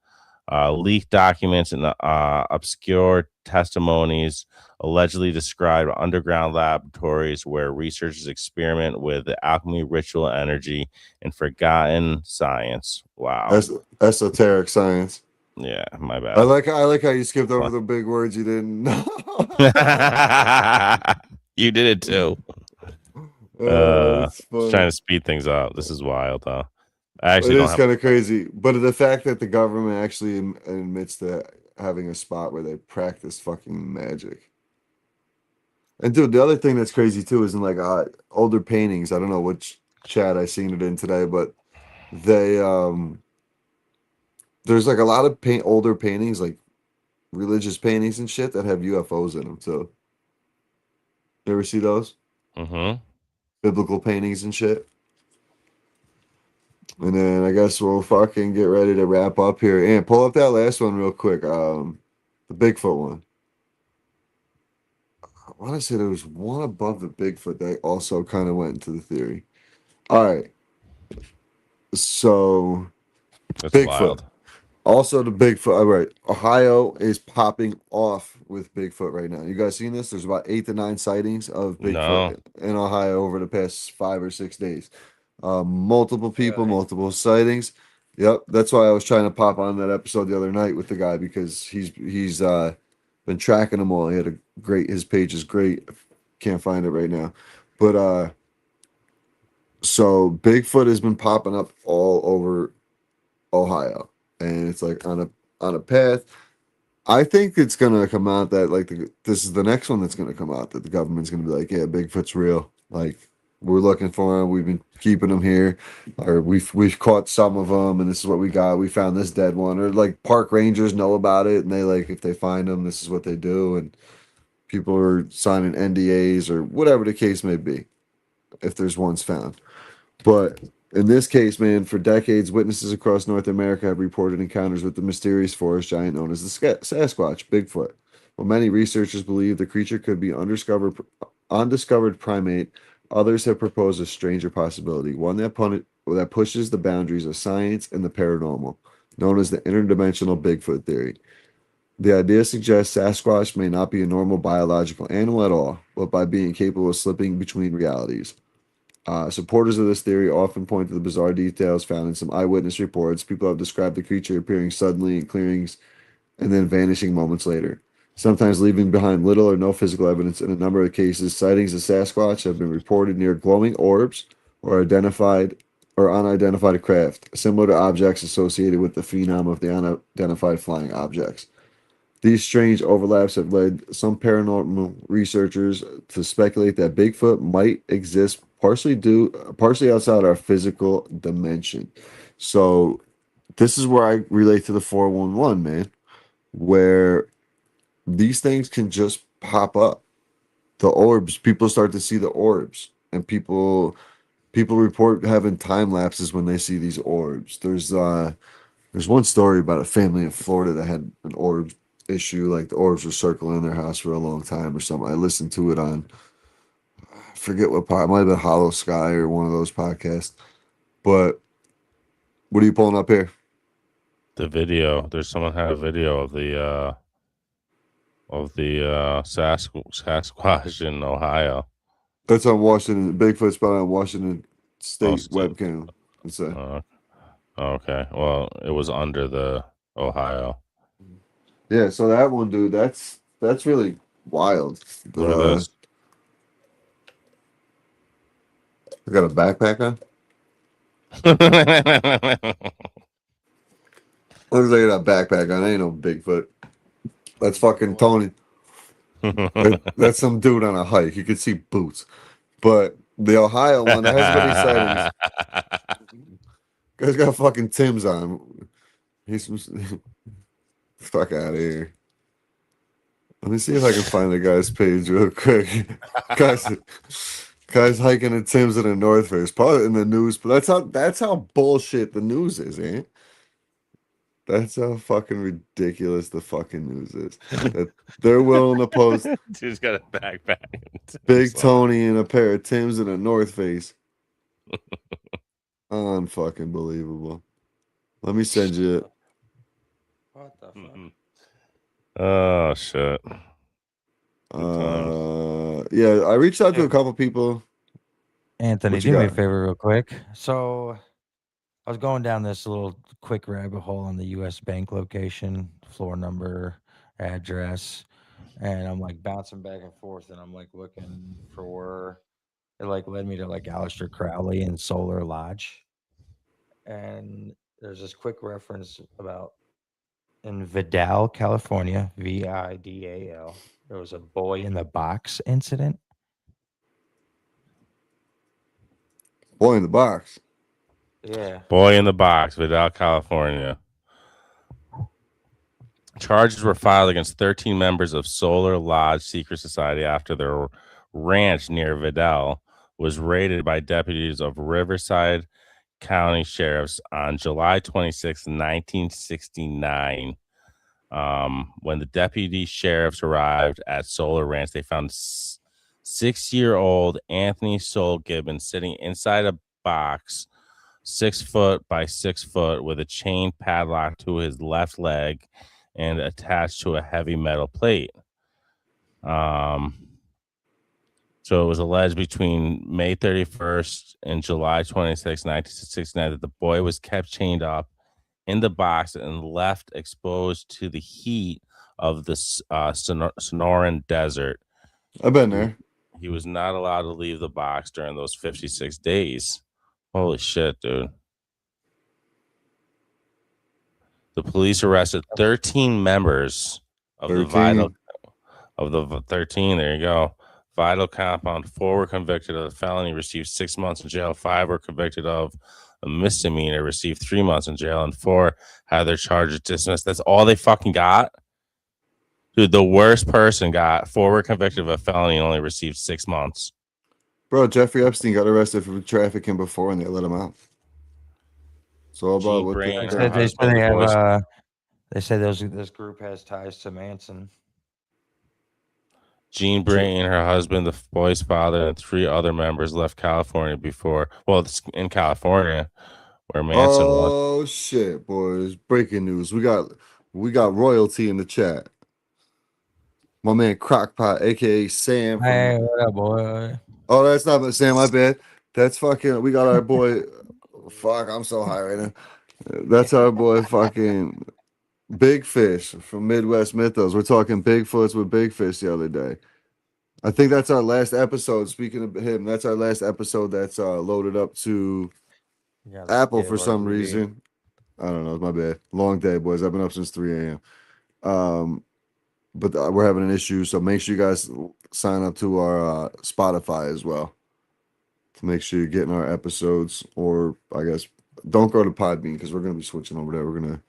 Leaked documents and obscure testimonies allegedly describe underground laboratories where researchers experiment with alchemy, ritual energy, and forgotten science. Wow. Esoteric science. Yeah, my I bad. like how you skipped over the big words you didn't know. You did it too. It's Just funny. trying to speed things up. This is wild, though. I actually It don't is have. kind of crazy, but the fact that the government actually admits to having a spot where they practice fucking magic. And dude, the other thing that's crazy too is in like older paintings. I don't know which chat I seen it in today, but they there's like a lot of older paintings, like religious paintings and shit, that have UFOs in them too. You ever see those Mm-hmm. biblical paintings and shit? And then I guess we'll fucking get ready to wrap up here. And pull up that last one real quick. The Bigfoot one. I want to say there was one above the Bigfoot that also kind of went into the theory. All right. So That's Bigfoot. wild. Also the Bigfoot. All right. Ohio is popping off with Bigfoot right now. You guys seen this? There's about 8 to 9 sightings of Bigfoot in Ohio over the past 5 or 6 days. Multiple people, multiple sightings. Yep, that's why I was trying to pop on that episode the other night with the guy, because he's been tracking them all. He had his page is great. Can't find it right now. But so Bigfoot has been popping up all over Ohio, and it's like on a path. I think it's gonna come out that like this is the next one that's gonna come out, that the government's gonna be like, yeah, Bigfoot's real. Like, we're looking for him. We've been keeping him here, or we've caught some of them, and this is what we got. We found this dead one, or like park rangers know about it, and they like, if they find them, this is what they do, and people are signing NDAs or whatever the case may be, if there's ones found. But in this case, man, for decades, witnesses across North America have reported encounters with the mysterious forest giant known as the Sasquatch, Bigfoot. While many researchers believe the creature could be undiscovered primate, others have proposed a stranger possibility, one that pushes the boundaries of science and the paranormal, known as the interdimensional Bigfoot theory. The idea suggests Sasquatch may not be a normal biological animal at all, but by being capable of slipping between realities. Supporters of this theory often point to the bizarre details found in some eyewitness reports. People have described the creature appearing suddenly in clearings and then vanishing moments later, sometimes leaving behind little or no physical evidence. In a number of cases, sightings of Sasquatch have been reported near glowing orbs or unidentified craft, similar to objects associated with the phenom of the unidentified flying objects. These strange overlaps have led some paranormal researchers to speculate that Bigfoot might exist partially outside our physical dimension. So this is where I relate to the 411, man, where these things can just pop up. The orbs, people start to see the orbs, and people report having time lapses when they see these orbs. There's one story about a family in Florida that had an orb issue, like the orbs were circling their house for a long time or something. I listened to it on, I forget what part, it might have been Hollow Sky or one of those podcasts. But what are you pulling up here? The video. There's someone had a video of the Sasquatch in Ohio. That's on Washington. Bigfoot spot on Washington State State. webcam. It's Okay. Well, it was under the Ohio. yeah. So that one, dude, that's really wild. Look at this. I got a backpack on. Looks like I got a backpack on. Ain't no Bigfoot. That's fucking Tony. That's some dude on a hike. You could see boots. But the Ohio one, that has many sightings. Guy's got fucking Tim's on. He's fuck out of here. Let me see if I can find the guy's page real quick. Guys hiking in Tim's in the North Face, probably in the news. But that's how bullshit the news is, eh? That's how fucking ridiculous the fucking news is. That they're willing to post Dude's got a backpack. Big Tony in a pair of Timbs and a North Face. Unfucking believable. Let me send you it. What the fuck? Mhm. Oh shit. Yeah, I reached out to a couple people. Anthony, What you do me a got? favor real quick. So I was going down this little quick rabbit hole on the US Bank location, floor number, address, and I'm like bouncing back and forth and I'm like looking for it like led me to like Aleister Crowley and Solar Lodge. And there's this quick reference about in Vidal, California, Vidal, there was a boy in the box incident. Boy in the box. Yeah. Boy in the box, Vidal, California. Charges were filed against 13 members of Solar Lodge Secret Society after their ranch near Vidal was raided by deputies of Riverside County Sheriffs on July 26, 1969. When the deputy sheriffs arrived at Solar Ranch, they found 6-year-old Anthony Soul Gibbons sitting inside a box 6 foot by 6 foot with a chain padlock to his left leg and attached to a heavy metal plate. So it was alleged between May 31st and July 26, 1969, that the boy was kept chained up in the box and left exposed to the heat of the Sonoran Desert. I've been there. He was not allowed to leave the box during those 56 days. Holy shit, dude. The police arrested 13 members of the 13. There you go. Vital compound. 4 were convicted of a felony, received 6 months in jail. 5 were convicted of a misdemeanor, received 3 months in jail, and 4 had their charges dismissed. That's all they fucking got? Dude, the worst person got 4 were convicted of a felony and only received 6 months. Bro, Jeffrey Epstein got arrested for trafficking before and they let him out. It's all about what Brain, they her They husband, say they the have boys- they say this group has ties to Manson. Jean Bray and her husband, the boy's father, and 3 other members left California before. Well, it's in California where Manson was. Oh shit, boys. Breaking news. We got royalty in the chat. My man Crockpot, aka Sam. Hey, what up, boy? Oh, that's not Sam, my bad. That's fucking we got our boy. Fuck, I'm so high right now. That's our boy fucking Big Fish from Midwest Mythos. We're talking Bigfoots with Big Fish the other day. I think that's our last episode. Speaking of him, that's our last episode that's loaded up to Apple for some reason. I don't know. It's my bad. Long day, boys. I've been up since 3 a.m. But we're having an issue, so make sure you guys sign up to our Spotify as well to make sure you're getting our episodes. Or I guess don't go to Podbean because we're gonna be switching over there. We're gonna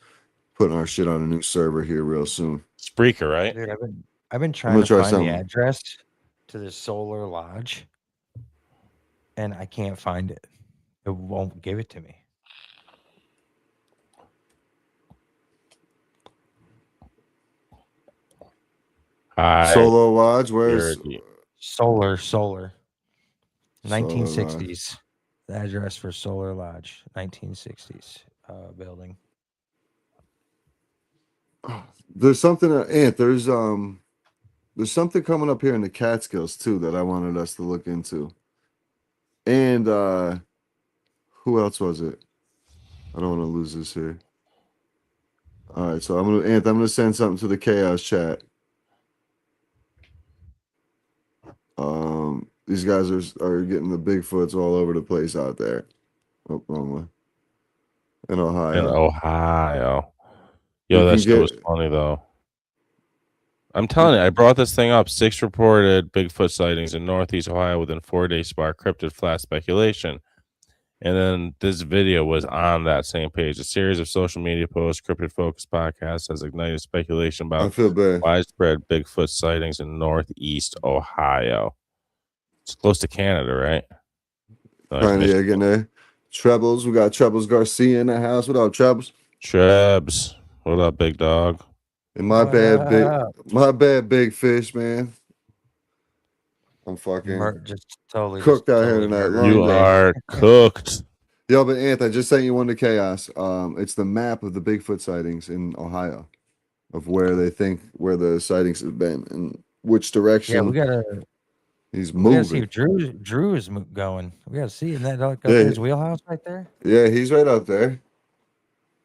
put our shit on a new server here real soon. Spreaker, right? Dude, I've been trying to try find something. the address to the Solar Lodge, and I can't find it. It won't give it to me. Hi. Solo Lodge, where's Security. Solar. Solar 1960s. The address for Solar Lodge, 1960s building. there's something Ant, there's something coming up here in the Catskills too that I wanted us to look into. And who else was it? I don't want to lose this here. All right, so I'm gonna send something to the Chaos chat. These guys are getting the Bigfoots all over the place out there. Oh, wrong one. In Ohio. In Ohio. You Yo, that can shit was get- funny though. I'm telling you, I brought this thing up. 6 reported Bigfoot sightings in Northeast Ohio within 4 days sparked cryptid flat speculation. And then this video was on that same page. A series of social media posts, Cryptid Focus podcast has ignited speculation I about feel bad. widespread Bigfoot sightings in Northeast Ohio. It's close to Canada, right? Like Kind of, yeah, getting there. Trebles, we got Trebles Garcia in the house. What up, Trebles? Trebs. What up, big dog? And my What bad big fish, man. I'm fucking just totally cooked just out here totally tonight. murdered. Long You day. are cooked. Yo, but Anth, I just sent you one to Chaos. It's the map of the Bigfoot sightings in Ohio, of where they think where the sightings have been and which direction Yeah, we gotta he's we gotta see moving. if Drew is going. We gotta see, and that like up Yeah, there his wheelhouse right there. Yeah, he's right out there.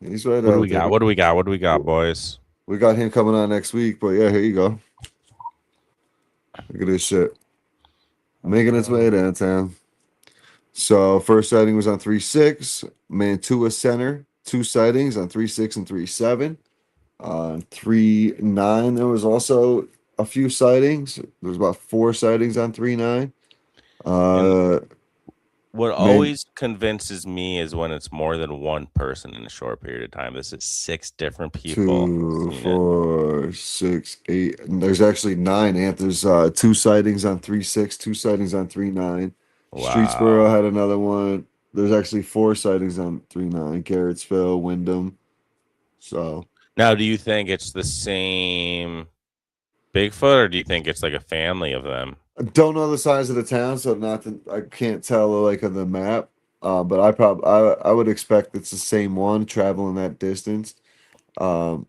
He's right What do out we there. got? What do we got? What do we got, boys? We got him coming on next week, but yeah, here you go. Look at this shit. Making its way downtown. So first sighting was on 3-6, Mantua Center. 2 sightings on 3-6 and 3-7. On 3-9, there was also a few sightings. There was about 4 sightings on 3-9. What always convinces me is when it's more than one person in a short period of time. This is 6 different people. 2, seen it. 4, 6, 8. And there's actually 9. And there's 2 sightings on 3-6, 2 sightings on 3-9. Wow. Streetsboro had another one. There's actually 4 sightings on 3-9. Garrettsville, Wyndham. So Now, do you think it's the same Bigfoot, or do you think it's like a family of them? I don't know the size of the town, so I can't tell like on the map. But I would expect it's the same one traveling that distance. Can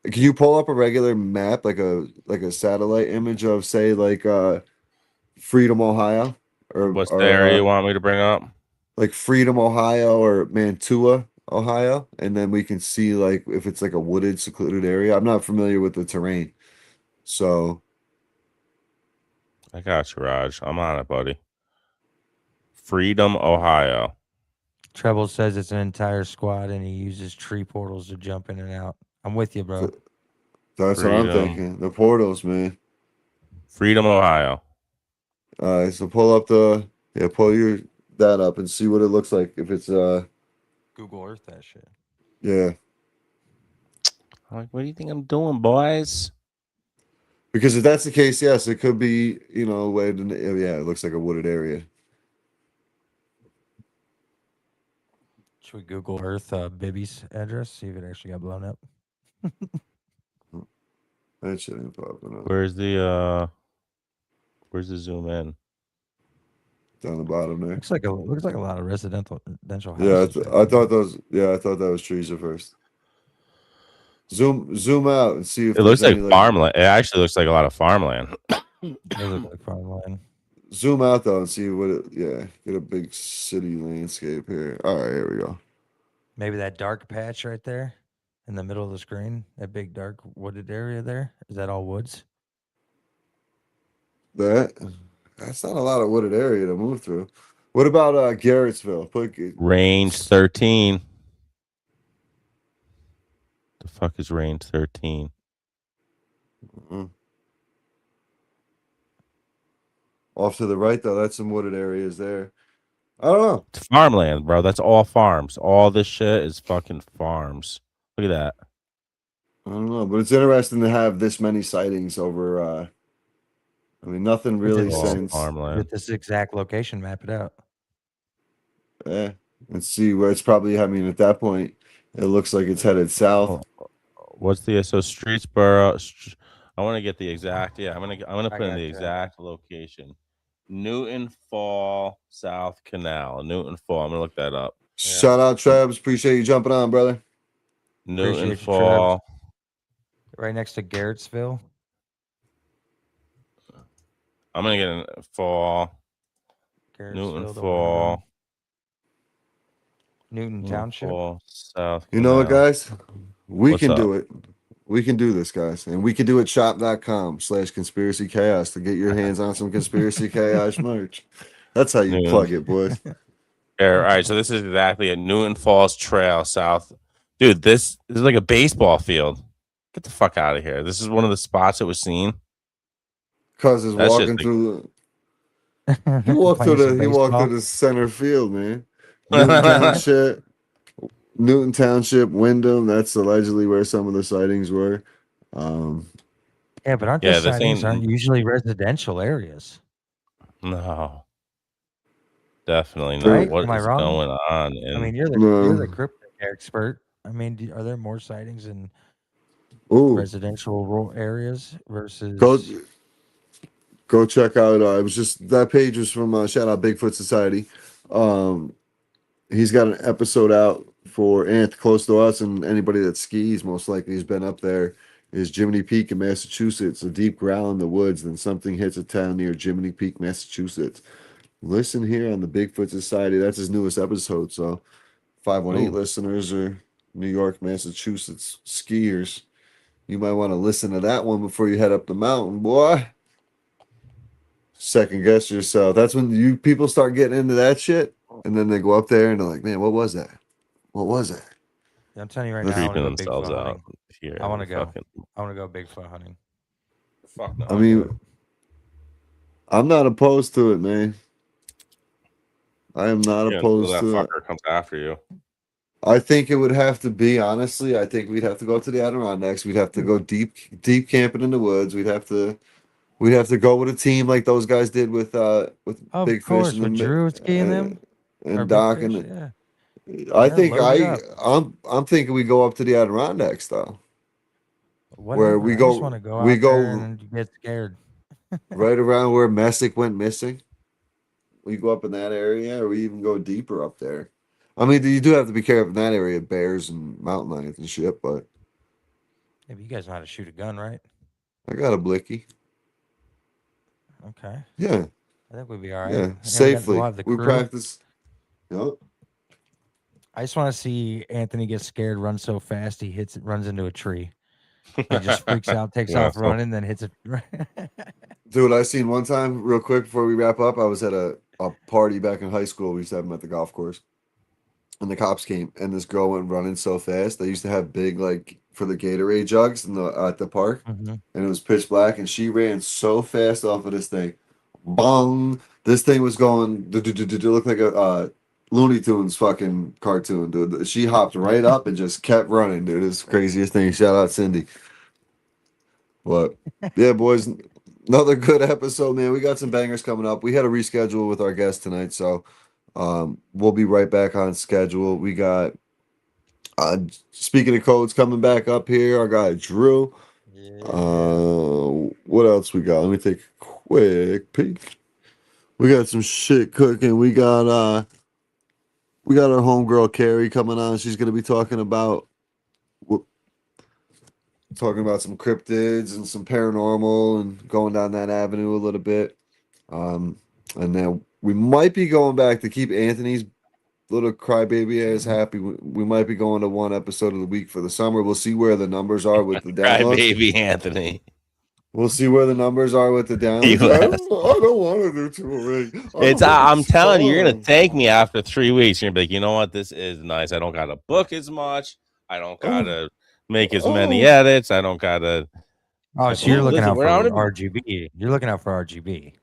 you pull up a regular map, like a satellite image of say like Freedom, Ohio, or What's the area you want me to bring up? like Freedom, Ohio, or Mantua, Ohio, and then we can see like if it's like a wooded, secluded area. I'm not familiar with the terrain, so I got you, Raj. I'm on it, buddy. Freedom, Ohio. Treble says it's an entire squad, and he uses tree portals to jump in and out. I'm with you, bro. that's what I'm Freedom. thinking. The portals, man. Freedom, Ohio. All right, so pull that up and see what it looks like. If it's Google Earth that shit. yeah, I'm like, what do you think I'm doing, boys? because if that's the case, yes, it could be a way to yeah, it looks like a wooded area. Should we Google Earth Bibby's address? See if it actually got blown up. That shit ain't popping up. Where's the zoom in? Down the bottom there. Looks like a lot of residential Yeah, houses. I thought that was trees at first. Zoom out and see if It looks there's like any, farmland. It actually looks like a lot of farmland. They look like farmland. Zoom out though and see get a big city landscape here. All right, here we go. Maybe that dark patch right there in the middle of the screen, that big dark wooded area there. Is that all woods? That's not a lot of wooded area to move through. What about Garrettsville? Range 13. The fuck is range 13? Mhm. Off to the right though, that's some wooded areas there. I don't know. It's farmland, bro. That's all farms. All this shit is fucking farms. Look at that. I don't know, but it's interesting to have this many sightings over. I mean, nothing really All since. farmland. With this exact location, map it out. Yeah, and see where it's probably. I mean, at that point, it looks like it's headed south. What's the Streetsboro? I want to get the exact. Yeah, I'm gonna put in the gotcha. exact location. Newton Fall South Canal. Newton Fall. I'm gonna look that up. Shout out, Trebs. Appreciate you jumping on, brother. Newton Appreciate you, Fall. Right next to Garrettsville. I'm gonna get in Fall. Newton Fall. Newton Township. Fall, South. You know what, Canal. guys? We What's can up? do it. We can do this, guys. And we can do it shop.com/conspiracy chaos to get your hands on some conspiracy chaos merch. That's how you Yeah. plug it, boys. All right, so this is exactly a Newton Falls Trail South. Dude, this is like a baseball field. Get the fuck out of here. This is one of the spots that was seen. Cuz is That's just walking like- through he walked Playing through some he walked baseball. through the center field, man. Newton Township, Wyndham, that's allegedly where some of the sightings were. Yeah, but aren't Yeah, those this sightings ain't- aren't usually residential areas? No. Definitely not. Right? What Am I is wrong? going on? I mean, you're the No. cryptic expert. I mean, are there more sightings in Ooh, residential rural areas versus? go check out. It was just that page was from shout out Bigfoot Society. Um, he's got an episode out for close to us, and anybody that skis most likely has been up there. Is Jiminy Peak in Massachusetts, a deep growl in the woods, then something hits a town near Jiminy Peak, Massachusetts. Listen here on the Bigfoot Society. That's his newest episode. So 518 Ooh. listeners or New York, Massachusetts skiers. You might want to listen to that one before you head up the mountain, boy. Second guess yourself. That's when you people start getting into that shit, and then they go up there and they're like, "Man, what was that? What was that?" I'm telling you right They're now, I want to Creeping go themselves Bigfoot out hunting. here. I wanna go. fucking- I want to go Bigfoot hunting. Fuck no. I mean, I'm not opposed to it, man. I am not Yeah, until opposed that to it. fucker comes after you. I think it would have to be, honestly, I think we'd have to go to the Adirondacks. We'd have to go deep camping in the woods. We'd have to go with a team like those guys did with Of Big course, Fish with Drew skiing them or and Big Doc Fish, and yeah. I Yeah, think load it I'm thinking we go up to the Adirondacks though. Whatever. we I go- just want to go we out go- there and get scared. Right around where Messick went missing. We go up in that area, or we even go deeper up there. I mean, you do have to be careful in that area, bears and mountain lions and shit, but If you guys know how to shoot a gun, right? I got a blicky. Okay. Yeah, I think we'd be all right. yeah, And safely. we'll have the We crew. practice. Yep. I just want to see Anthony get scared, run so fast he runs into a tree. He just freaks out, takes Yeah, off so- running, then hits it. Dude, I seen one time, real quick before we wrap up, I was at a party back in high school. We used to have them at the golf course. And the cops came, and this girl went running so fast. They used to have big, like, for the Gatorade jugs at the park. Mhm. And it was pitch black, and she ran so fast off of this thing. Bong! This thing was going, looked like a Looney Tunes fucking cartoon, dude. She hopped right up and just kept running, dude. It's the craziest thing. Shout out Cindy. But yeah, boys, another good episode, man. We got some bangers coming up. We had a reschedule with our guest tonight, so we'll be right back on schedule. We got speaking of codes coming back up here, our guy Drew. What else we got? Let me take a quick peek. We got some shit cooking. We got our homegirl Carrie coming on. She's gonna be talking about some cryptids and some paranormal and going down that avenue a little bit. And then we might be going back to keep Anthony's little crybaby ass happy. We might be going to one episode of the week for the summer. We'll see where the numbers are with the Cry downloads. baby Anthony. We'll see where the numbers are with the downloads. You I don't want to do too late. I'm telling you, you're gonna thank me after 3 weeks. You're gonna be like, you know what, this is nice. I don't gotta book as much. I don't gotta make as many edits. I don't gotta. Oh, so you're looking Listen, out for we're out of- RGB. You're looking out for RGB.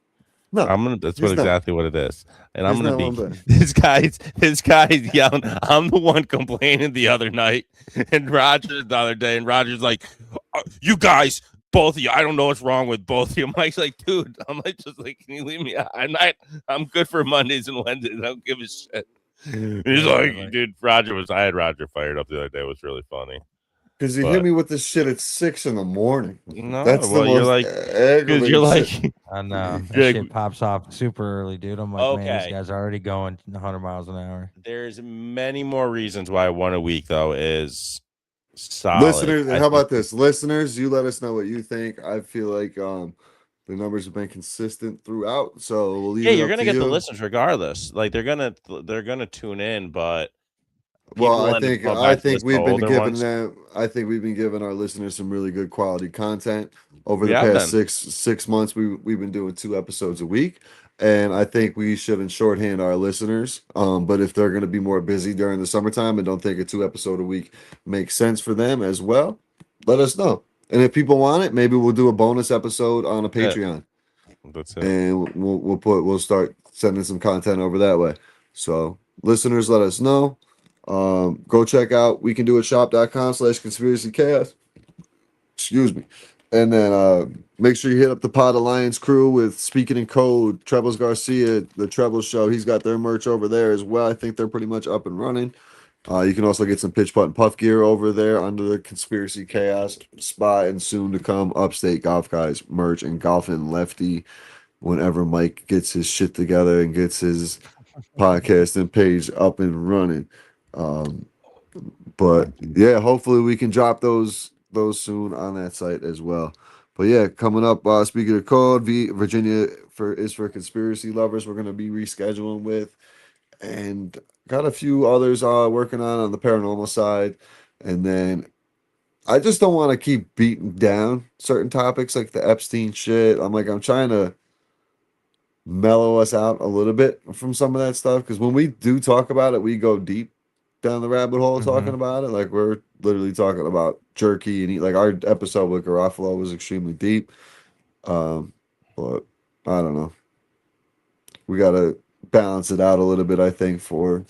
No, I'm gonna. That's he's what not. exactly what it is. And I'm He's gonna not be. one bit. This guy's yelling. I'm the one complaining the other night, and Roger the other day, and Roger's like, "You guys, both of you. I don't know what's wrong with both of you." Mike's like, "Dude, I'm like, just like, can you leave me? I'm good for Mondays and Wednesdays. I don't give a shit." He's like, "Dude, I had Roger fired up the other day. It was really funny." Because you But- hit me with this shit at 6 a.m. No, That's the well, you're most like, because aggravating you're like, shit. I know. That You're like- shit pops off super early, dude. I'm like, man, Okay. these guys are already going 100 miles an hour. there's many more reasons why one a week though is solid. Listeners, I how think- about this? Listeners, you let us know what you think. I feel like the numbers have been consistent throughout, so we'll leave Yeah, it you're up gonna to get the you. listeners regardless. Like they're gonna tune in, but Well, people I end up think going I back to think listen we've to been older giving ones. them. I think we've been giving our listeners some really good quality content over the We have past been. six months. We've been doing 2 episodes a week, and I think we shouldn't shorthand our listeners. But if they're going to be more busy during the summertime and don't think a 2 episode a week makes sense for them as well, let us know. And if people want it, maybe we'll do a bonus episode on a Yeah. Patreon. That's it. And we'll start sending some content over that way. So listeners, let us know. Go check out wecandoitshop.com/conspiracy chaos. Excuse me. And then make sure you hit up the Pod Alliance crew with Speaking in Code, Trebles Garcia, the Trebles Show. He's got their merch over there as well. I think they're pretty much up and running. You can also get some pitch putt and puff gear over there under the Conspiracy Chaos spot, and soon to come Upstate Golf Guys merch and Golfing Lefty whenever Mike gets his shit together and gets his podcast and page up and running. But yeah, hopefully we can drop those soon on that site as well. But yeah, coming up, speaking of code, Virginia for conspiracy lovers, we're gonna be rescheduling with, and got a few others working on the paranormal side. And then I just don't want to keep beating down certain topics like the Epstein shit. I'm trying to mellow us out a little bit from some of that stuff, because when we do talk about it, we go deep down the rabbit hole talking about it. Like, we're literally talking about jerky and eat. Like, our episode with Garofalo was extremely deep. But I don't know. We gotta balance it out a little bit, I think, for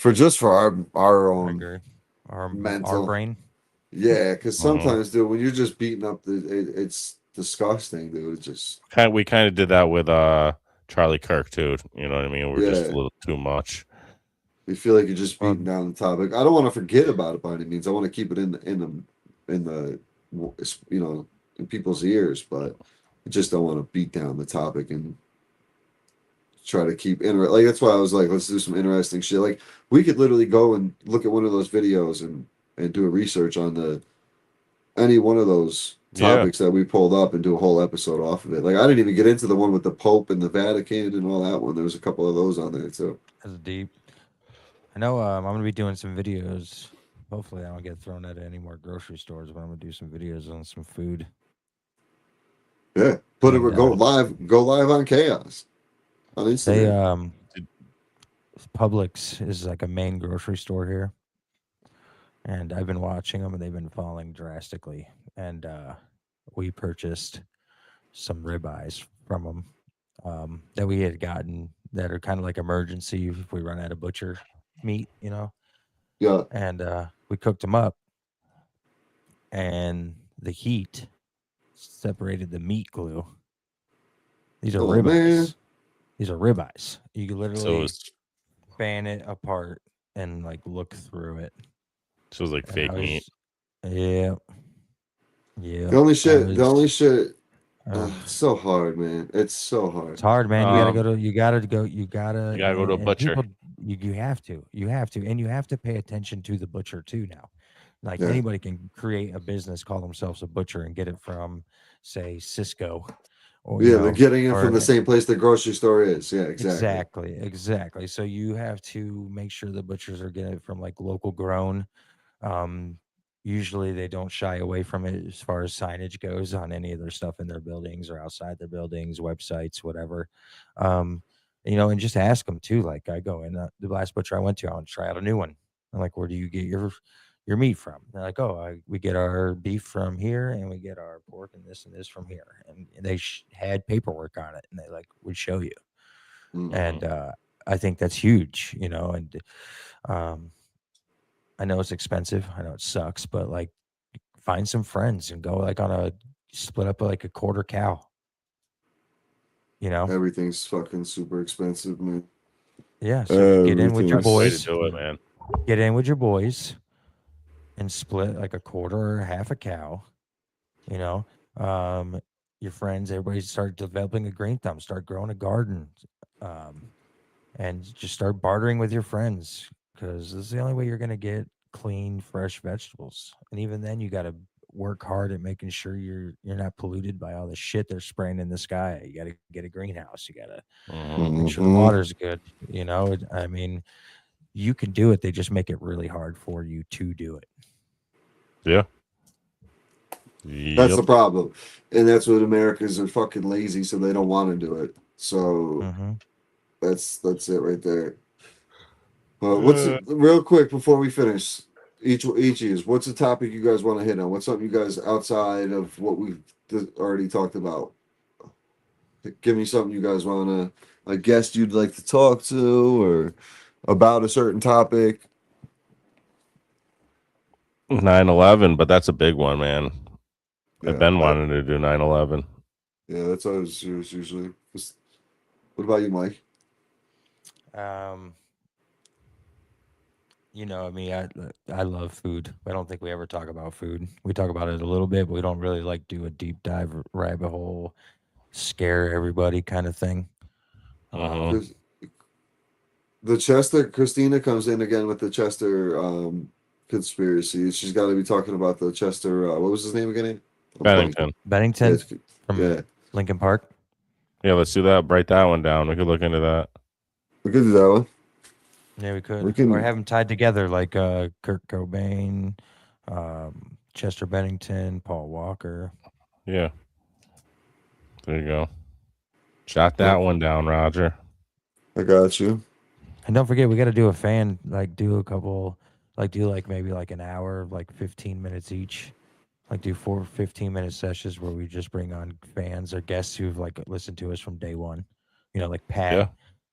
our I own agree. Our mental brain. Yeah, because sometimes, dude, when you're just beating up it's disgusting, dude. It's just We kind of did that with Charlie Kirk too. You know what I mean? We're just a little too much. you feel like you're just beating down the topic. I don't want to forget about it by any means. I want to keep it in the in people's ears, but I just don't want to beat down the topic and try to keep like, that's why I was like, let's do some interesting shit. Like, we could literally go and look at one of those videos and do a research on any one of those topics that we pulled up and do a whole episode off of it. Like, I didn't even get into the one with the Pope and the Vatican and all that one. There was a couple of those on there too. That's deep. I know I'm going to be doing some videos. Hopefully I don't get thrown at any more grocery stores, but I'm going to do some videos on some food. Yeah. Go live on Chaos on Instagram. Publix is like a main grocery store here. And I've been watching them, and they've been falling drastically. And we purchased some ribeyes from them that we had gotten that are kind of like emergency if we run out of butcher meat, you know. Yeah. And we cooked them up, and the heat separated the meat glue. These are ribeyes. Man. These are ribeyes. You can literally So fan it apart and like look through it. it was like fake meat. Yeah. Yeah. The only shit. It's so hard, man. It's so hard. It's hard, man. You gotta go to a butcher. You have to, and you have to pay attention to the butcher too now. Like, Yeah. anybody can create a business, call themselves a butcher, and get it from, say, Cisco. Or, They're getting it from the same place the grocery store is. Yeah, exactly. Exactly. So you have to make sure the butchers are getting it from like local grown. Usually they don't shy away from it as far as signage goes on any of their stuff in their buildings or outside their buildings, websites, whatever. And just ask them too. Like, I go in the last butcher I went to, I want to try out a new one. I'm like, where do you get your meat from? They're like, we get our beef from here, and we get our pork and this from here. And they had paperwork on it, and they like would show you. Mhm. And I think that's huge, and I know it's expensive. I know it sucks, but like, find some friends and go like split up like a quarter cow. Everything's fucking super expensive, man. Yeah. So get in with your Everything's- Way to boys. do it, man. Get in with your boys and split like a quarter or half a cow. Your friends, everybody start developing a green thumb, start growing a garden, and just start bartering with your friends, because this is the only way you're going to get clean, fresh vegetables. And even then, you got to work hard at making sure you're not polluted by all the shit they're spraying in the sky. You got to get a greenhouse. You got to make sure the water's good. I mean, you can do it. They just make it really hard for you to do it. Yeah. That's the problem, and that's what Americans are fucking lazy, so they don't want to do it. So that's it right there. Real quick before we finish, each of you, what's the topic you guys want to hit on? What's something you guys outside of what we've already talked about? Give me something you guys want to, a guest you'd like to talk to, or about a certain topic. 9/11, but that's a big one, man. Yeah, I've been wanting to do 9/11. Yeah, that's always usually. What about you, Mike? You know, I mean, I love food. I don't think we ever talk about food. We talk about it a little bit, but we don't really like do a deep dive rabbit hole, scare everybody kind of thing. Mhm. There's- The Chester Christina comes in again with the Chester conspiracy. She's got to be talking about the Chester. What was his name again? I'm blanking. Bennington. Bennington Yeah, from yeah, Lincoln Park. Yeah, let's do that. Write that one down. We could look into that. we could do that one. Yeah, we could. We can- Or have them tied together like Kurt Cobain, Chester Bennington, Paul Walker. Yeah. There you go. Jot that one down, Roger. I got you. And don't forget, we got to do a fan, like do a couple, like do like maybe like an hour, like 15 minutes each. Like do 4 15-minute sessions where we just bring on fans or guests who've like listened to us from day one. You know, like Pat Yeah.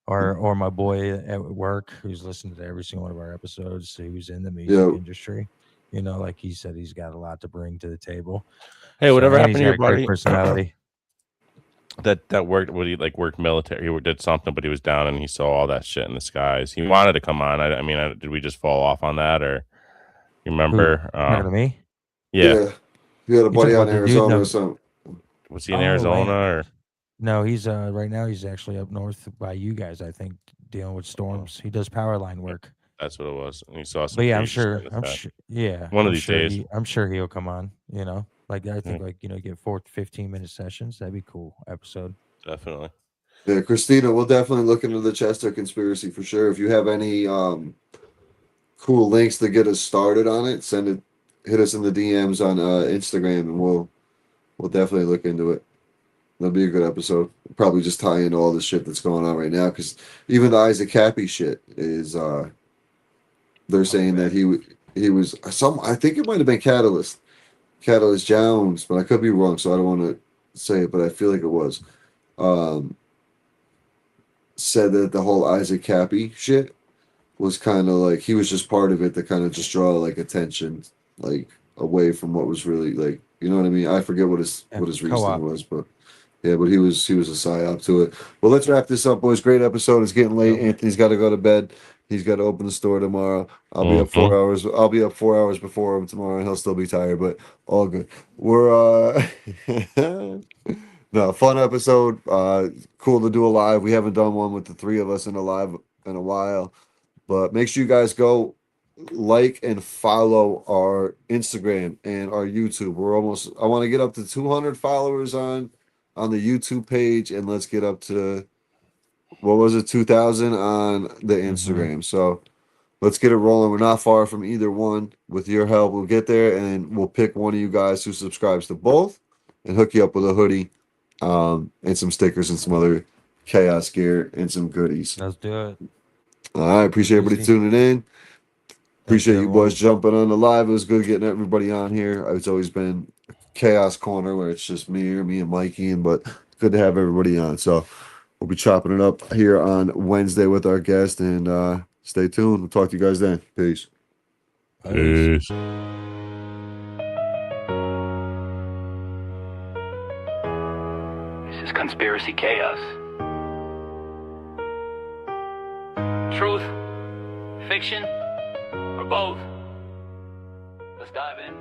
or my boy at work who's listened to every single one of our episodes, who's in the music Yeah. industry. You know, like he said, he's got a lot to bring to the table. Hey, whatever and happened he's to your got a great buddy personality. that worked? Would he like worked military? He did something, but he was down and he saw all that shit in the skies. He wanted to come on. I mean, did we just fall off on that, or you remember? Talking to me? Yeah. You had a buddy talking out about in the dude Arizona that- or something. Was he in Oh, Arizona man. or? No, he's right now he's actually up north by you guys, I think, dealing with storms. He does power line work. That's what it was. And he saw some. But yeah, I'm trees just sure. in the I'm sky. sure. Yeah, One of I'm these sure days. I'm sure he'll come on. You know, like I think like get 4 15-minute sessions. That'd be cool episode. Definitely. Yeah, Christina, we'll definitely look into the Chester conspiracy for sure. If you have any cool links to get us started on it, send it. Hit us in the DMs on Instagram, and we'll definitely look into it. That'll be a good episode. Probably just tie in all the shit that's going on right now, because even the Isaac Cappy shit is. They're saying that he was some. I think it might have been Catalyst Jones, but I could be wrong, so I don't want to say it, but I feel like it was. Said that the whole Isaac Cappy shit was kind of like he was just part of it to kind of just draw like attention, like away from what was really like, you know what I mean? I forget what his reasoning co-op. was, but yeah, but he was a psyop to it. Well, let's wrap this up, boys. Great episode. It's getting late. Anthony's got to go to bed. He's got to open the store tomorrow. I'll be up 4 hours. I'll be up 4 hours before him tomorrow, and he'll still be tired, but all good. We're no, fun episode. Cool to do a live. We haven't done one with the three of us in a live in a while, but make sure you guys go like and follow our Instagram and our YouTube. I want to get up to 200 followers on the YouTube page, and let's get up to, what was it, 2,000 on the Instagram. So let's get it rolling. We're not far from either one. With your help, we'll get there, and we'll pick one of you guys who subscribes to both and hook you up with a hoodie, and some stickers and some other chaos gear and some goodies. Let's do it. All right, appreciate everybody Easy. tuning in. Appreciate you everyone. boys jumping on the live. It was good getting everybody on here. It's always been Chaos Corner where it's just me and Mikey, but good to have everybody on. So we'll be chopping it up here on Wednesday with our guest, and stay tuned. We'll talk to you guys then. Peace. Peace. This is Conspiracy Chaos. Truth, fiction, or both? Let's dive in.